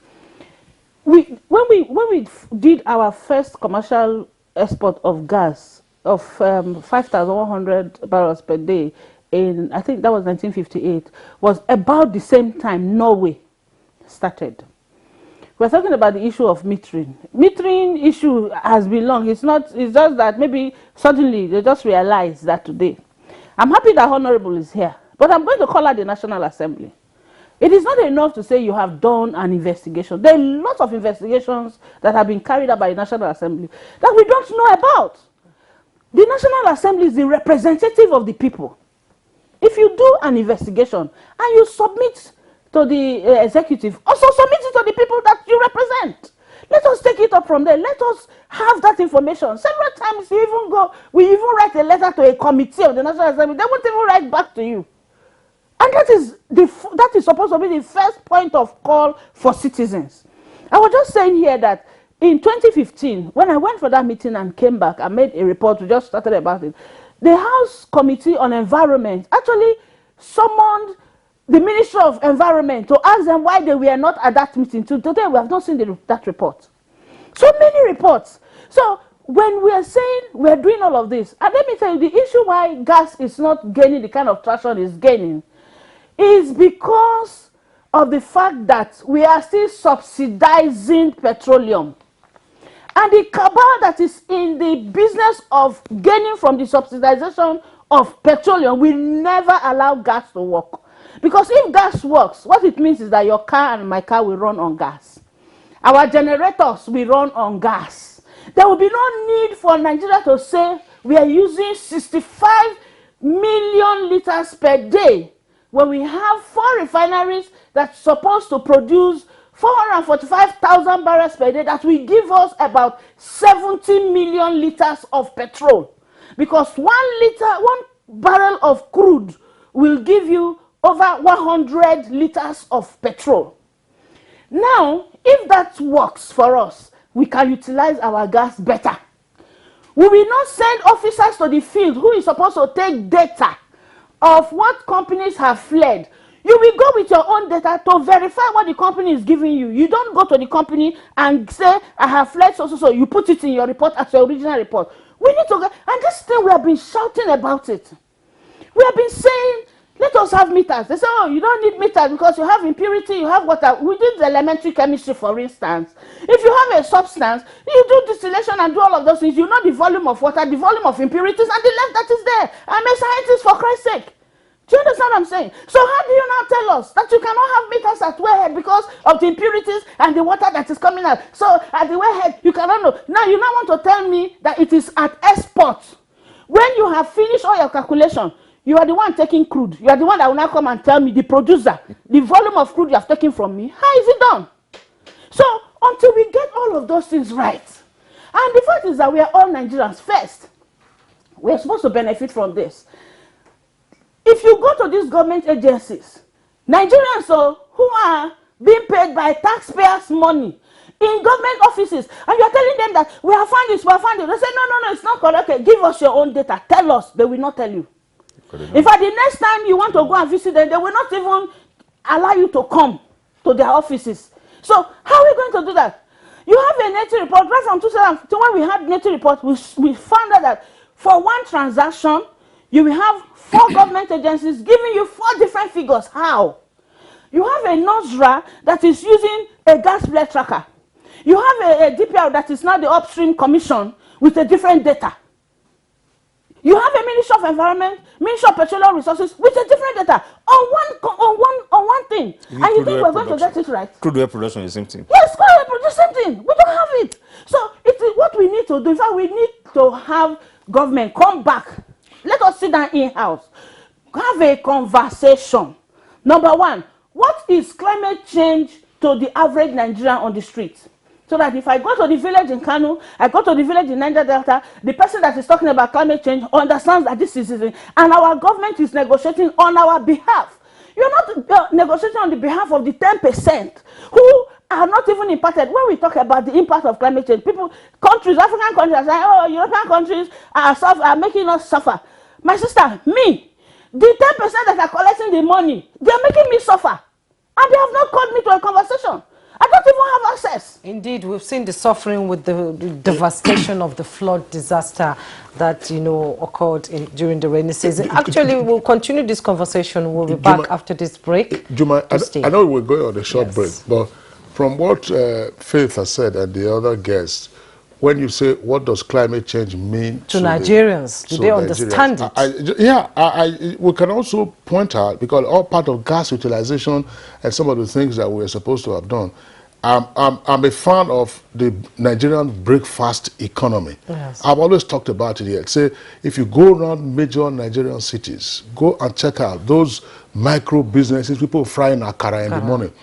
when we did our first commercial export of gas of 5,100 barrels per day in, I think that was 1958, was about the same time Norway started. we're talking about the issue of metering. Metering issue has been long. It's just that maybe suddenly they just realized that today. I'm happy that Honorable is here, but I'm going to call out the National Assembly. It is not enough to say you have done an investigation. There are lots of investigations that have been carried out by the National Assembly that we don't know about. The National Assembly is the representative of the people. If you do an investigation and you submit to the executive, also submit it to the people that you represent. Let us take it up from there. Let us have that information. Several times we even write a letter to a committee of the National Assembly. They won't even write back to you. And that is supposed to be the first point of call for citizens. I was just saying here that in 2015, when I went for that meeting and came back, I made a report, we just started about it. The House Committee on Environment actually summoned the Ministry of Environment to ask them why they were not at that meeting. Today, we have not seen that report. So many reports. So when we are saying we are doing all of this, and let me tell you, the issue why gas is not gaining the kind of traction it's gaining is because of the fact that we are still subsidizing petroleum. And the cabal that is in the business of gaining from the subsidization of petroleum will never allow gas to work. Because if gas works, what it means is that your car and my car will run on gas. Our generators will run on gas. There will be no need for Nigeria to say we are using 65 million liters per day when we have 4 refineries that's supposed to produce 445,000 barrels per day, that will give us about 70 million liters of petrol. Because 1 barrel of crude will give you over 100 liters of petrol. Now, if that works for us, we can utilize our gas better. We will not send officers to the field who is supposed to take data of what companies have fled. You will go with your own data to verify what the company is giving you. You don't go to the company and say, I have fled so. You put it in your report as your original report. We need to go, and this thing we have been shouting about it. We have been saying, let us have meters. They say, oh, you don't need meters because you have impurity, you have water. We did the elementary chemistry, for instance. If you have a substance, you do distillation and do all of those things. You know the volume of water, the volume of impurities, and the left that is there. I'm a scientist, for Christ's sake. Do you understand what I'm saying? So how do you now tell us that you cannot have meters at wellhead because of the impurities and the water that is coming out? So at the wellhead, you cannot know. Now you now want to tell me that it is at export. When you have finished all your calculation, you are the one taking crude. You are the one that will now come and tell me, the producer, the volume of crude you have taken from me. How is it done? So until we get all of those things right, and the fact is that we are all Nigerians first. We are supposed to benefit from this. If you go to these government agencies, Nigerians who are being paid by taxpayers' money in government offices, and you are telling them that we have found this, we have found it. They say, no, it's not correct. Okay, give us your own data. Tell us. They will not tell you. In fact, the next time you want to go and visit them, they will not even allow you to come to their offices. So how are we going to do that? You have a native report. Right from 2002, when we had native report, we found out that for one transaction, you will have 4 government agencies giving you 4 different figures. How? You have a NOSRA that is using a gas flare tracker. You have a DPR that is now the upstream commission with a different data. You have a Ministry of Environment, Ministry of Petroleum Resources with a different data on one thing. And you think we're going to get it right? Crude oil production is the same thing. Yes, crude oil production, the same thing. We don't have it. So it is what we need to do. In fact, we need to have government come back. Let us sit down in-house. Have a conversation. Number 1, what is climate change to the average Nigerian on the street? So that if I go to the village in Kano, I go to the village in Niger Delta, the person that is talking about climate change understands that this is it, and our government is negotiating on our behalf. You're not negotiating on the behalf of the 10% who are not even impacted. When we talk about the impact of climate change, countries, African countries are saying, oh, European countries are making us suffer. My sister, me, the 10% that are collecting the money, they are making me suffer. And they have not called me to a conversation. I don't even have access. Indeed, we've seen the suffering with the devastation of the flood disaster that, occurred during the rainy season. Actually, we'll continue this conversation. We'll be back after this break. Juma, I know we're going on a short break, but From what Faith has said and the other guests, when you say what does climate change mean To Nigerians, do they understand it? We can also point out, because all part of gas utilization and some of the things that we're supposed to have done. I'm a fan of the Nigerian breakfast economy. Yes. I've always talked about it here. Say, if you go around major Nigerian cities, go and check out those micro businesses, people frying akara in the morning.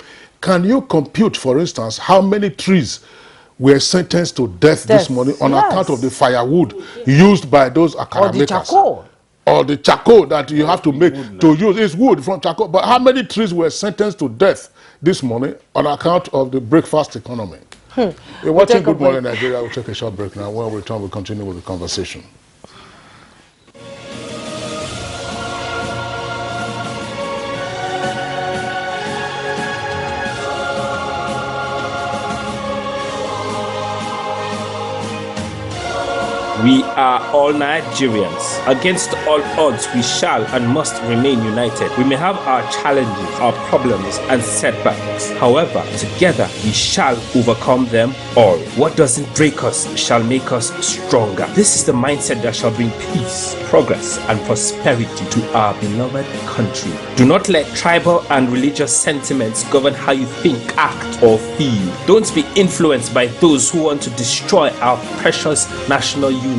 Can you compute, for instance, how many trees were sentenced to death this morning on account of the firewood used by those akara or the makers? charcoal. Or the charcoal that you have to make to use. It's wood from charcoal. But how many trees were sentenced to death this morning on account of the breakfast economy? You're watching Good Morning Nigeria. We'll take a short break now. When we return, we'll continue with the conversation. We are all Nigerians. Against all odds, we shall and must remain united. We may have our challenges, our problems, and setbacks. However, together we shall overcome them all. What doesn't break us shall make us stronger. This is the mindset that shall bring peace, progress, and prosperity to our beloved country. Do not let tribal and religious sentiments govern how you think, act, or feel. Don't be influenced by those who want to destroy our precious national unity.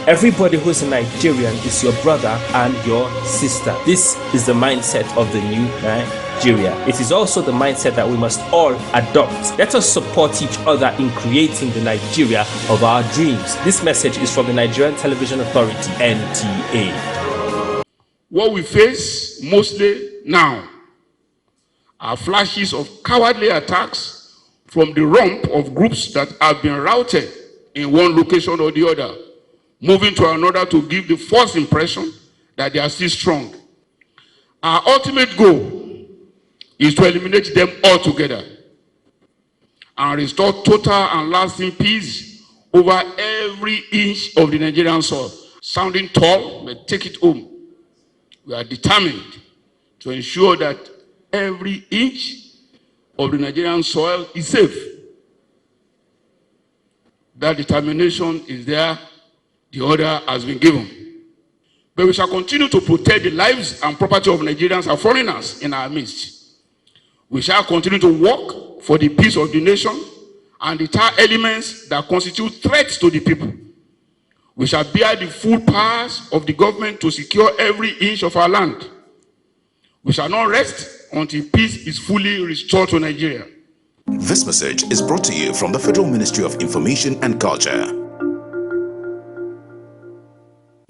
Everybody who is a Nigerian is your brother and your sister. This is the mindset of the new Nigeria. It is also the mindset that we must all adopt. Let us support each other in creating the Nigeria of our dreams. This message is from the Nigerian Television Authority, NTA. What we face mostly now are flashes of cowardly attacks from the rump of groups that have been routed in one location or the other, moving to another to give the false impression that they are still strong. Our ultimate goal is to eliminate them altogether and restore total and lasting peace over every inch of the Nigerian soil. Sounding tall, but take it home. We are determined to ensure that every inch of the Nigerian soil is safe. That determination is there. The order has been given. But we shall continue to protect the lives and property of Nigerians and foreigners in our midst. We shall continue to work for the peace of the nation and deter elements that constitute threats to the people. We shall bear the full powers of the government to secure every inch of our land. We shall not rest until peace is fully restored to Nigeria. This message is brought to you from the Federal Ministry of Information and Culture.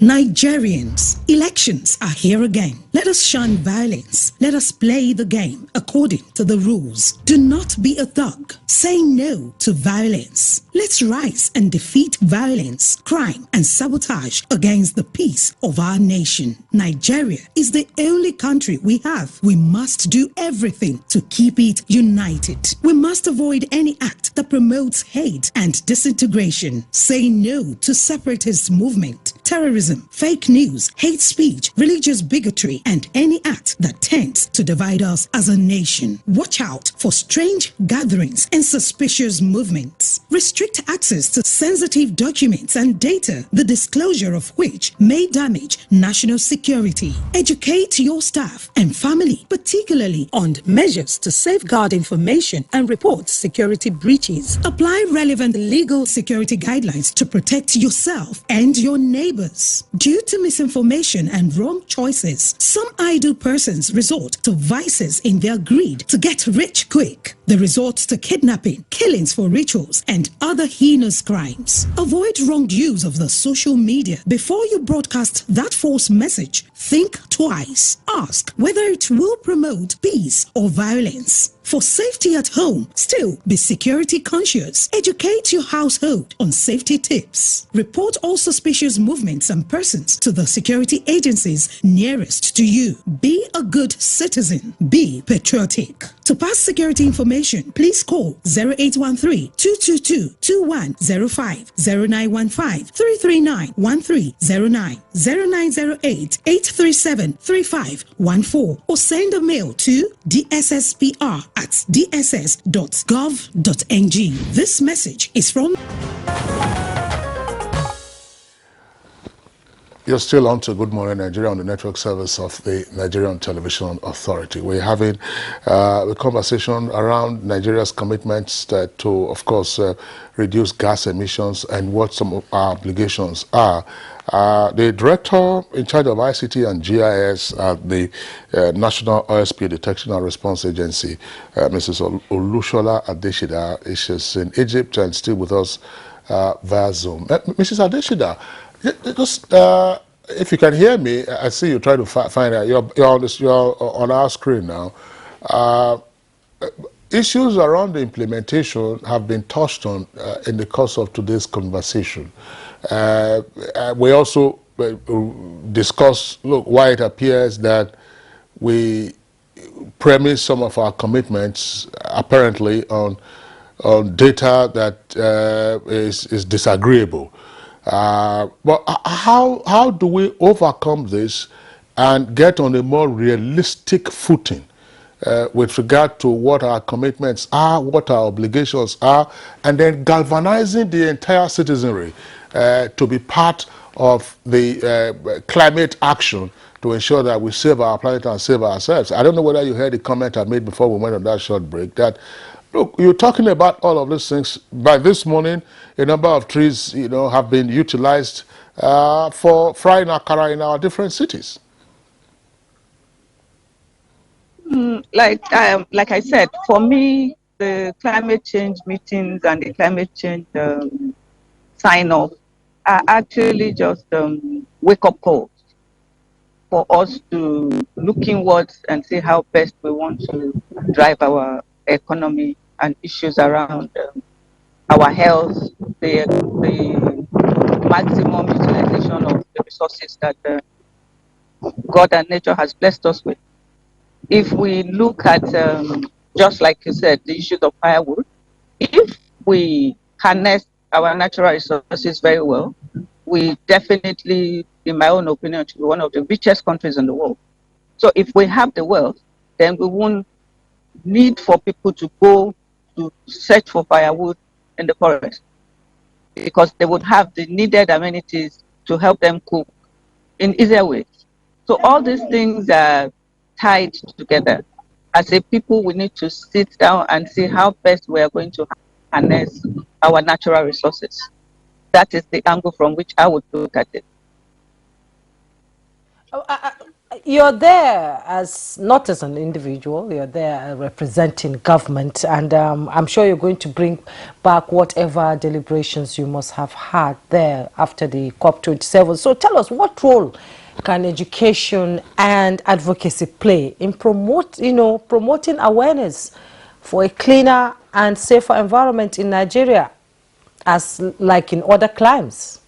Nigerians, elections are here again. Let us shun violence. Let us play the game according to the rules. Do not be a thug. Say no to violence. Let's rise and defeat violence, crime, and sabotage against the peace of our nation. Nigeria is the only country we have. We must do everything to keep it united. We must avoid any act that promotes hate and disintegration. Say no to separatist movement, terrorism, fake news, hate speech, religious bigotry, and any act that tends to divide us as a nation. Watch out for strange gatherings and suspicious movements. Restrict access to sensitive documents and data, the disclosure of which may damage national security. Educate your staff and family, particularly on measures to safeguard information and report security breaches. Apply relevant legal security guidelines to protect yourself and your neighbors. Due to misinformation and wrong choices, some idle persons resort to vices in their greed to get rich quick. They resort to kidnapping, killings for rituals, and other heinous crimes. Avoid wrong use of the social media. Before you broadcast that false message, think twice. Ask whether it will promote peace or violence. For safety at home, still be security conscious. Educate your household on safety tips. Report all suspicious movements and persons to the security agencies nearest to you. Be a good citizen. Be patriotic. To pass security information, please call 0813-222-2105, 0915-339-1309, 0908-837-3514, or send a mail to dsspr@dss.gov.ng. This message is from... You're still on to Good Morning Nigeria on the network service of the Nigerian Television Authority. We're having a conversation around Nigeria's commitments to, of course, reduce gas emissions and what some of our obligations are. The director in charge of ICT and GIS at the National Oil Spill Detection and Response Agency, Mrs. Olushola Adeshida, is in Egypt and still with us via Zoom. Mrs. Adeshida, just if you can hear me, I see you try to find out. You're on our screen now. Issues around the implementation have been touched on in the course of today's conversation. We also discussed, look, why it appears that we premise some of our commitments apparently on data that is disagreeable. But how do we overcome this and get on a more realistic footing with regard to what our commitments are, what our obligations are, and then galvanizing the entire citizenry to be part of the climate action to ensure that we save our planet and save ourselves? I don't know whether you heard the comment I made before we went on that short break, that look, you're talking about all of these things. By this morning, a number of trees, have been utilized for frying akara in our different cities. Like I said, for me, the climate change meetings and the climate change sign-off are actually just wake-up calls for us to look inwards and see how best we want to drive our economy and issues around our health, the maximum utilization of the resources that God and nature has blessed us with. If we look at, just like you said, the issues of firewood, if we harness our natural resources very well, we definitely, in my own opinion, should be one of the richest countries in the world. So if we have the wealth, then we won't need for people to go to search for firewood in the forest, because they would have the needed amenities to help them cook in easier ways. So all these things are tied together. As a people, we need to sit down and see how best we are going to harness our natural resources. That is the angle from which I would look at it. You're there as not as an individual, you're there representing government, and I'm sure you're going to bring back whatever deliberations you must have had there after the COP27. So tell us, what role can education and advocacy play in promoting awareness for a cleaner and safer environment in Nigeria, as like in other climes?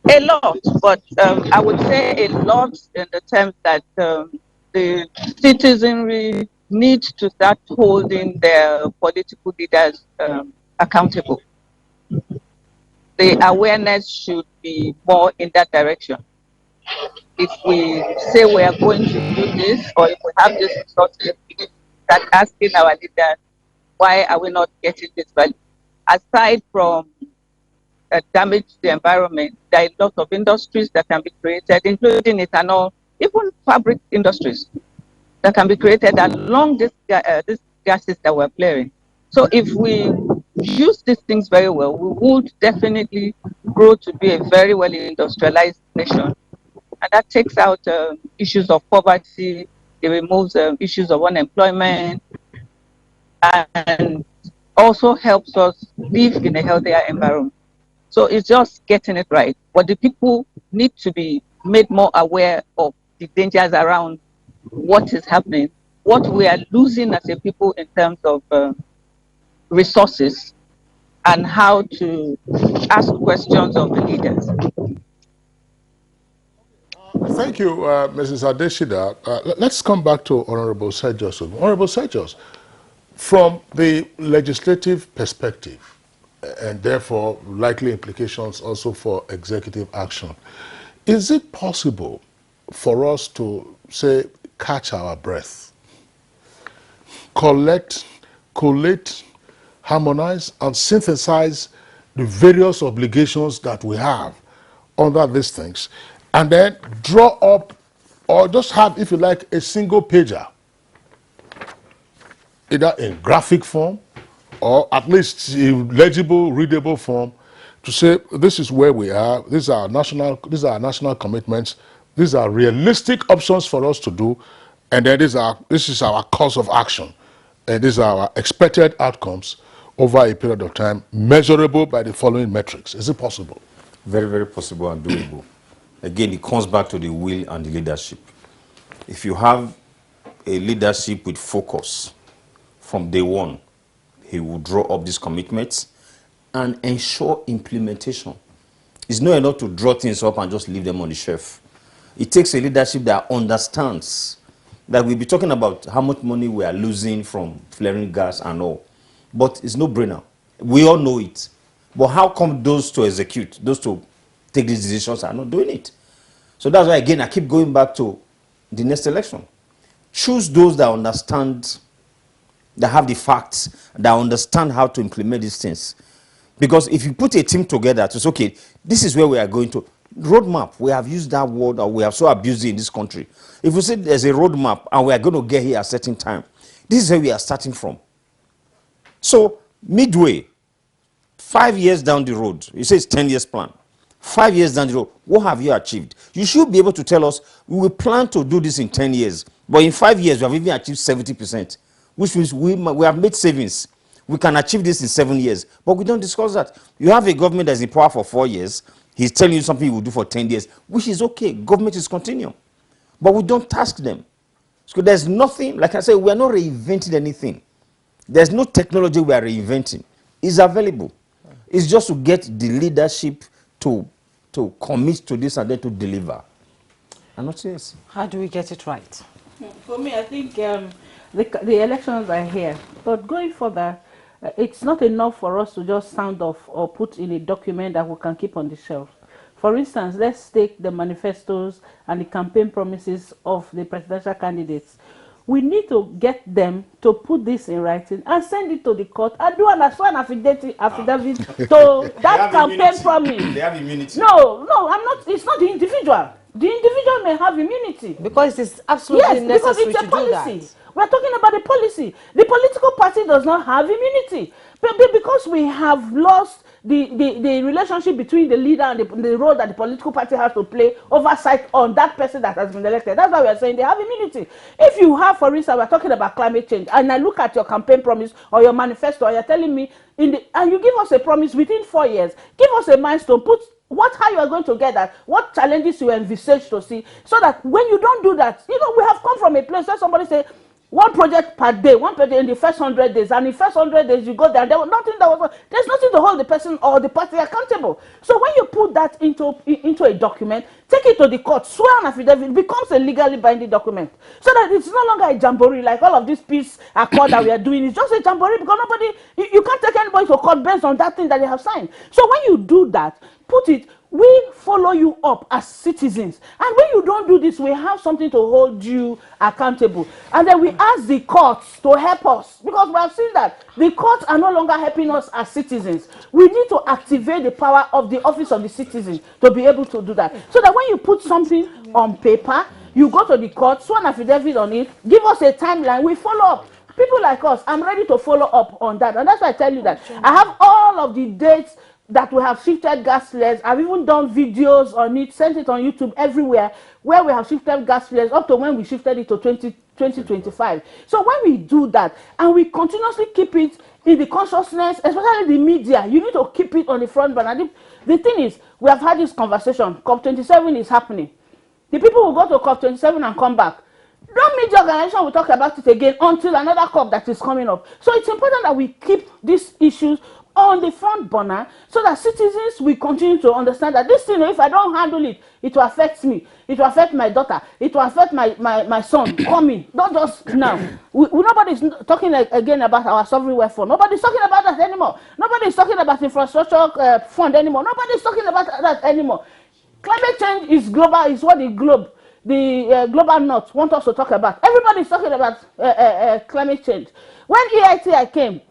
A lot, but I would say a lot in the terms that the citizenry need to start holding their political leaders accountable. The awareness should be more in that direction. If we say we are going to do this, or if we have this resources, start asking our leaders, why are we not getting this value? Aside from damage to the environment, there are a lot of industries that can be created, including ethanol, even fabric industries that can be created along these gases that we're flaring. So if we use these things very well, we would definitely grow to be a very well industrialized nation. And that takes out issues of poverty, it removes issues of unemployment, and also helps us live in a healthier environment. So it's just getting it right. But the people need to be made more aware of the dangers around what is happening, what we are losing as a people in terms of resources, and how to ask questions of the leaders. Thank you, Mrs. Adeshida. Let's come back to Honorable Sejos. Honorable Sejos, from the legislative perspective, and therefore likely implications also for executive action, is it possible for us to, say, catch our breath, collect, collate, harmonize, and synthesize the various obligations that we have under these things, and then draw up, or just have, if you like, a single pager, either in graphic form or at least in legible, readable form, to say this is where we are, these are our national commitments, these are realistic options for us to do, and then this is our course of action, and these are our expected outcomes over a period of time, measurable by the following metrics. Is it possible? Very, very possible and doable. Again, it comes back to the will and the leadership. If you have a leadership with focus from day one, he will draw up these commitments and ensure implementation. It's not enough to draw things up and just leave them on the shelf. It takes a leadership that understands that we'll be talking about how much money we are losing from flaring gas and all. But it's no brainer. We all know it. But how come those to execute, those to take these decisions are not doing it? So that's why, again, I keep going back to the next election. Choose those that understand, that have the facts, that understand how to implement these things. Because if you put a team together to say, okay, this is where we are going to, roadmap, we have used that word, or we have so abused it in this country. If we say there's a roadmap and we are going to get here at a certain time, this is where we are starting from. So, midway, 5 years down the road, you say it's 10 years plan. 5 years down the road, what have you achieved? You should be able to tell us, we will plan to do this in 10 years, but in 5 years, we have even achieved 70%, which means we have made savings. We can achieve this in 7 years, but we don't discuss that. You have a government that's in power for 4 years, he's telling you something he will do for 10 years, which is okay, government is continuing. But we don't task them. So there's nothing, like I said, we are not reinventing anything. There's no technology we are reinventing. It's available. It's just to get the leadership to commit to this and then to deliver. And not yes. How do we get it right? For me, I think the elections are here. But going further, it's not enough for us to just sound off or put in a document that we can keep on the shelf. For instance, let's take the manifestos and the campaign promises of the presidential candidates. We need to get them to put this in writing and send it to the court and do an affidavit to that campaign promise. They have immunity. No, I'm not. It's not the individual. The individual may have immunity Because it's absolutely necessary because it's a to policy. do that. We're talking about the policy. The political party does not have immunity. But because we have lost the relationship between the leader and the role that the political party has to play oversight on that person that has been elected. That's why we are saying they have immunity. If you have, for instance, we're talking about climate change, and I look at your campaign promise or your manifesto, you're telling me, and you give us a promise within 4 years, give us a milestone, how you are going to get that, what challenges you envisage to see, so that when you don't do that, we have come from a place where somebody say, one project per day, one project in the first 100 days, and in the first 100 days you go there, there's nothing to hold the person or the party accountable. So when you put that into a document, take it to the court, swear an affidavit, it becomes a legally binding document. So that it's no longer a jamboree, like all of this peace accord that we are doing. It's just a jamboree because you can't take anybody to court based on that thing that they have signed. So when you do that, we follow you up as citizens. And when you don't do this, we have something to hold you accountable. And then we ask the courts to help us, because we have seen that the courts are no longer helping us as citizens. We need to activate the power of the office of the citizen to be able to do that. So that when you put something on paper, you go to the court, swear an affidavit on it, give us a timeline, we follow up. People like us, I'm ready to follow up on that. And that's why I tell you that I have all of the dates that we have shifted gas flares. I've even done videos on it, sent it on YouTube everywhere, where we have shifted gas flares up to when we shifted it to 2025. So when we do that, and we continuously keep it in the consciousness, especially the media, you need to keep it on the front burner. The thing is, we have had this conversation, COP27 is happening. The people will go to COP27 and come back. No media organization will talk about it again until another COP that is coming up. So it's important that we keep these issues on the front burner so that citizens will continue to understand that this thing, if I don't handle it, it will affect me, it will affect my daughter, it will affect my son coming, not just now. Nobody's talking again about our sovereign wealth fund. Nobody's talking about that anymore. Nobody's talking about infrastructure fund anymore. Nobody's talking about that anymore. Climate change is global, is what the global north want us to talk about. Everybody's talking about climate change. When EITI came,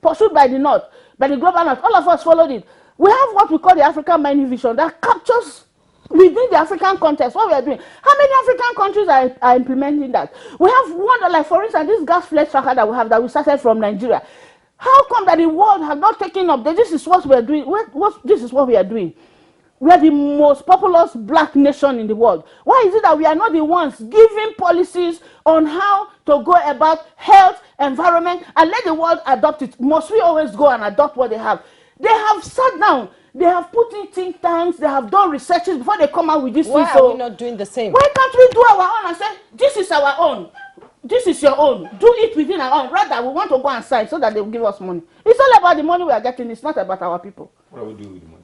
pursued by the north, by the global north, all of us followed it. We have what we call the African mining vision that captures within the African context what we are doing. How many African countries are implementing that? We have one, like for instance, this gas flex tracker that we have, that we started from Nigeria. How come that the world has not taken up that this is what we are doing? This is what we are doing. We are the most populous black nation in the world. Why is it that we are not the ones giving policies on how to go about health, environment, and let the world adopt it? Must we always go and adopt what they have? They have sat down, they have put in think tanks, they have done researches before they come out with this thing. Why are we not doing the same? Why can't we do our own and say, this is our own, this is your own, do it within our own, rather we want to go and sign so that they will give us money. It's all about the money we are getting, it's not about our people. What are we doing with the money?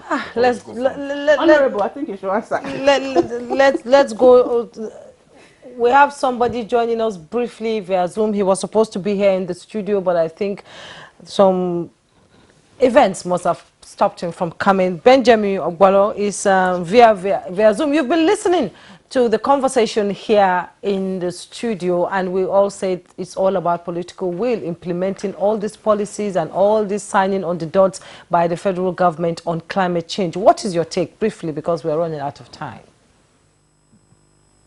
Honorable, I think you should answer. Let's go. We have somebody joining us briefly via Zoom. He was supposed to be here in the studio, but I think some events must have stopped him from coming. Benjamin Ogwalo is via Zoom. You've been listening to the conversation here in the studio, and we all said it's all about political will, implementing all these policies and all this signing on the dots by the federal government on climate change. What is your take, briefly, because we're running out of time?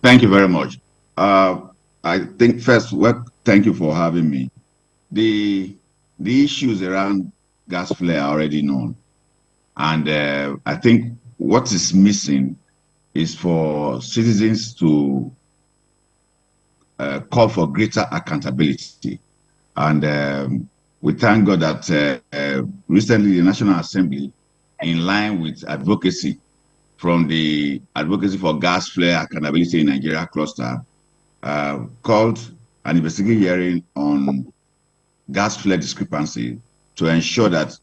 Thank you very much. I think first, thank you for having me. The issues around gas flare are already known, and I think what is missing is for citizens to call for greater accountability. And we thank God that recently the National Assembly, in line with advocacy from the Advocacy for Gas Flare Accountability in Nigeria cluster, called an investigative hearing on gas flare discrepancy to ensure that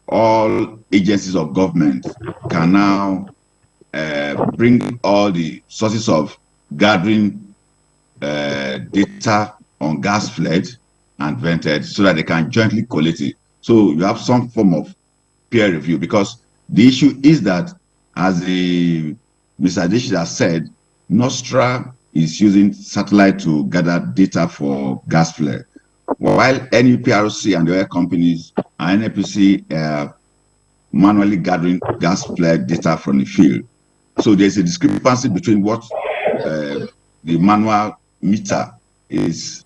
all agencies of government can now bring all the sources of gathering data on gas fled and vented so that they can jointly collate it. So you have some form of peer review, because the issue is that, as the Mr. Adeshida said, Nostra is using satellite to gather data for gas flare, while NUPRC and the oil companies and NPC manually gathering gas flare data from the field. So there's a discrepancy between what the manual meter is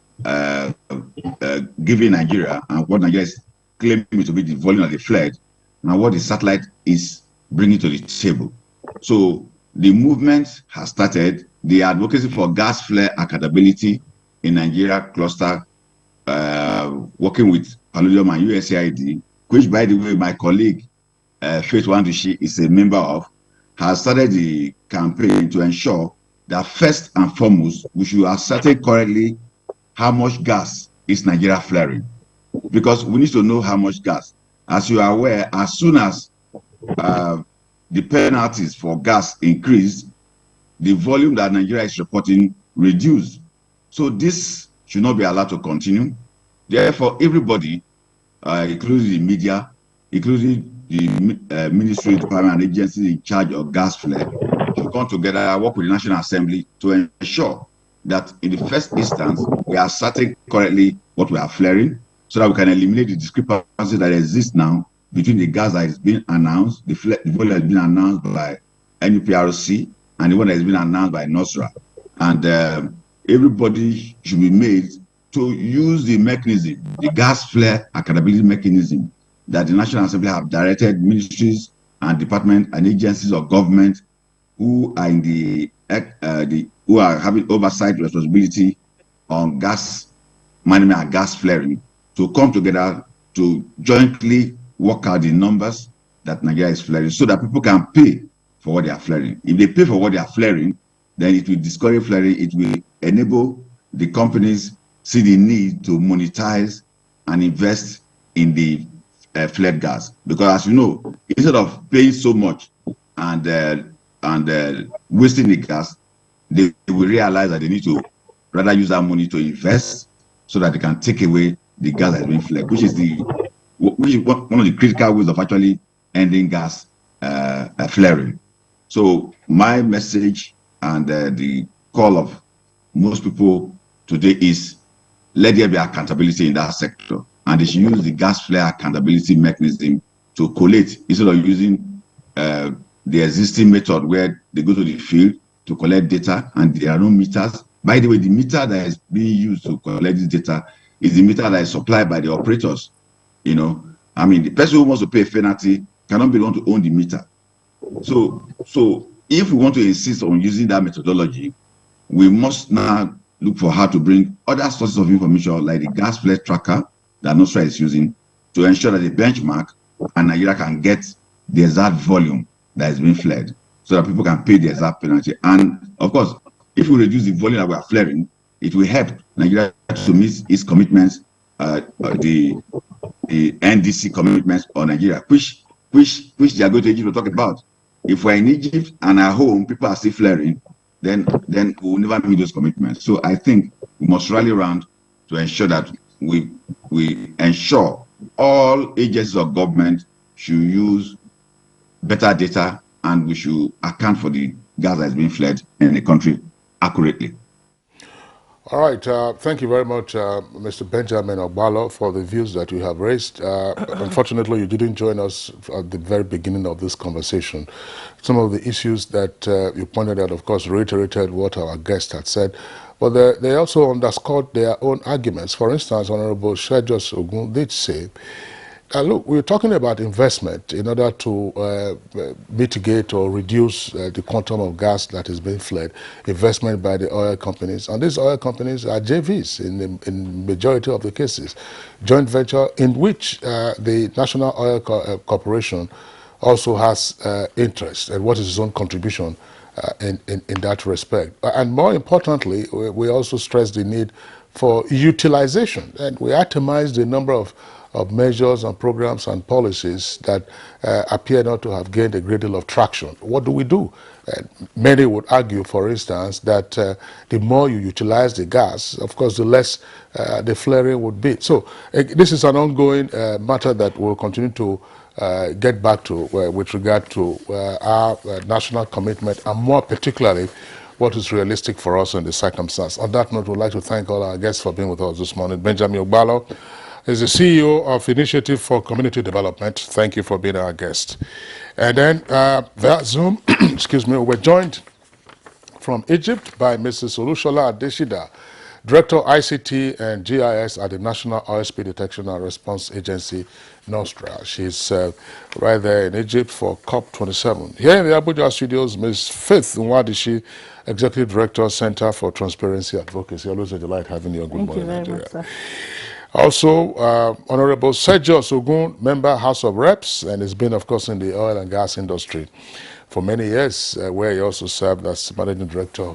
giving Nigeria and what Nigeria is claiming to be the volume of the flood, and what the satellite is bringing to the table. So the movement has started. The Advocacy for Gas Flare Accountability in Nigeria cluster, working with Palladium and USAID, which, by the way, my colleague Faith Wandushi is a member of, has started the campaign to ensure that first and foremost, we should ascertain correctly how much gas is Nigeria flaring, because we need to know how much gas. As you are aware, as soon as the penalties for gas increased, the volume that Nigeria is reporting reduced. So this should not be allowed to continue. Therefore, everybody, including the media, including the ministry, department, and agencies in charge of gas flare, should come together and work with the National Assembly to ensure that in the first instance, we are ascertaining correctly what we are flaring, so that we can eliminate the discrepancy that exists now between the gas that is being announced, the volume that has been announced by NUPRC, and the one that has been announced by NOSRA. And everybody should be made to use the mechanism, the gas flare accountability mechanism, that the National Assembly have directed ministries and departments and agencies of government who are in who are having oversight responsibility on gas management and gas flaring to come together to jointly work out the numbers that Nigeria is flaring, so that people can pay for what they are flaring. If they pay for what they are flaring, then it will discourage flaring. It will enable the companies see the need to monetize and invest in the flared gas, because as you know, instead of paying so much and wasting the gas, they will realize that they need to rather use that money to invest so that they can take away the gas that has been flared, which is one of the critical ways of actually ending gas flaring. So my message and the call of most people today is, let there be accountability in that sector, and they should use the gas flare accountability mechanism to collate instead of using the existing method where they go to the field to collect data and there are no meters. By the way, the meter that is being used to collect this data is the meter that is supplied by the operators. You know, I mean, the person who wants to pay a penalty cannot be the one to own the meter. So if we want to insist on using that methodology, we must now look for how to bring other sources of information like the gas flare tracker that NOSRA is using to ensure that the benchmark and Nigeria can get the exact volume that is being flared so that people can pay the exact penalty. And of course, if we reduce the volume that we are flaring, it will help Nigeria to meet its commitments, the NDC commitments on Nigeria, which they are going to Egypt to talk about. If we're in Egypt and at home, people are still flaring, then we'll never meet those commitments. So I think we must rally around to ensure that we ensure all agencies of government should use better data, and we should account for the gas that is being flared in the country accurately. All right. Thank you very much, Mr. Benjamin Ogbalo, for the views that you have raised. Unfortunately, you didn't join us at the very beginning of this conversation. Some of the issues that you pointed out, of course, reiterated what our guest had said, but they also underscored their own arguments. For instance, Honorable Shejos Ogun did say, look, we're talking about investment in order to mitigate or reduce the quantum of gas that is being flared, investment by the oil companies. And these oil companies are JVs in the majority of the cases, joint venture in which the National Oil Corporation also has interest, and what is its own contribution in that respect. And more importantly, we also stress the need for utilization, and we itemize the number of measures and programs and policies that appear not to have gained a great deal of traction. What do we do? Many would argue, for instance, that the more you utilize the gas, of course, the less the flaring would be. So this is an ongoing matter that we'll continue to get back to with regard to our national commitment, and more particularly what is realistic for us in the circumstance. On that note, we'd like to thank all our guests for being with us this morning. Benjamin Ogbalo is the CEO of Initiative for Community Development. Thank you for being our guest. And then via Zoom, excuse me, we're joined from Egypt by Mrs. Olushola Adeshida, Director ICT and GIS at the National Oil Spill Detection and Response Agency, NOSTRA. She's right there in Egypt for COP27. Here in the Abuja studios, Ms. Faith Nwadishi, Executive Director, Center for Transparency Advocacy. Always a delight having you on Good Morning Nigeria. Much, also, Honorable Shejos Ogun, member House of Reps, and has been, of course, in the oil and gas industry for many years, where he also served as Managing Director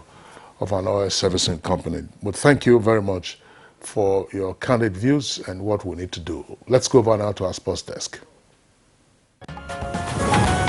of an oil servicing company. But thank you very much for your candid views and what we need to do. Let's go over now to our sports desk.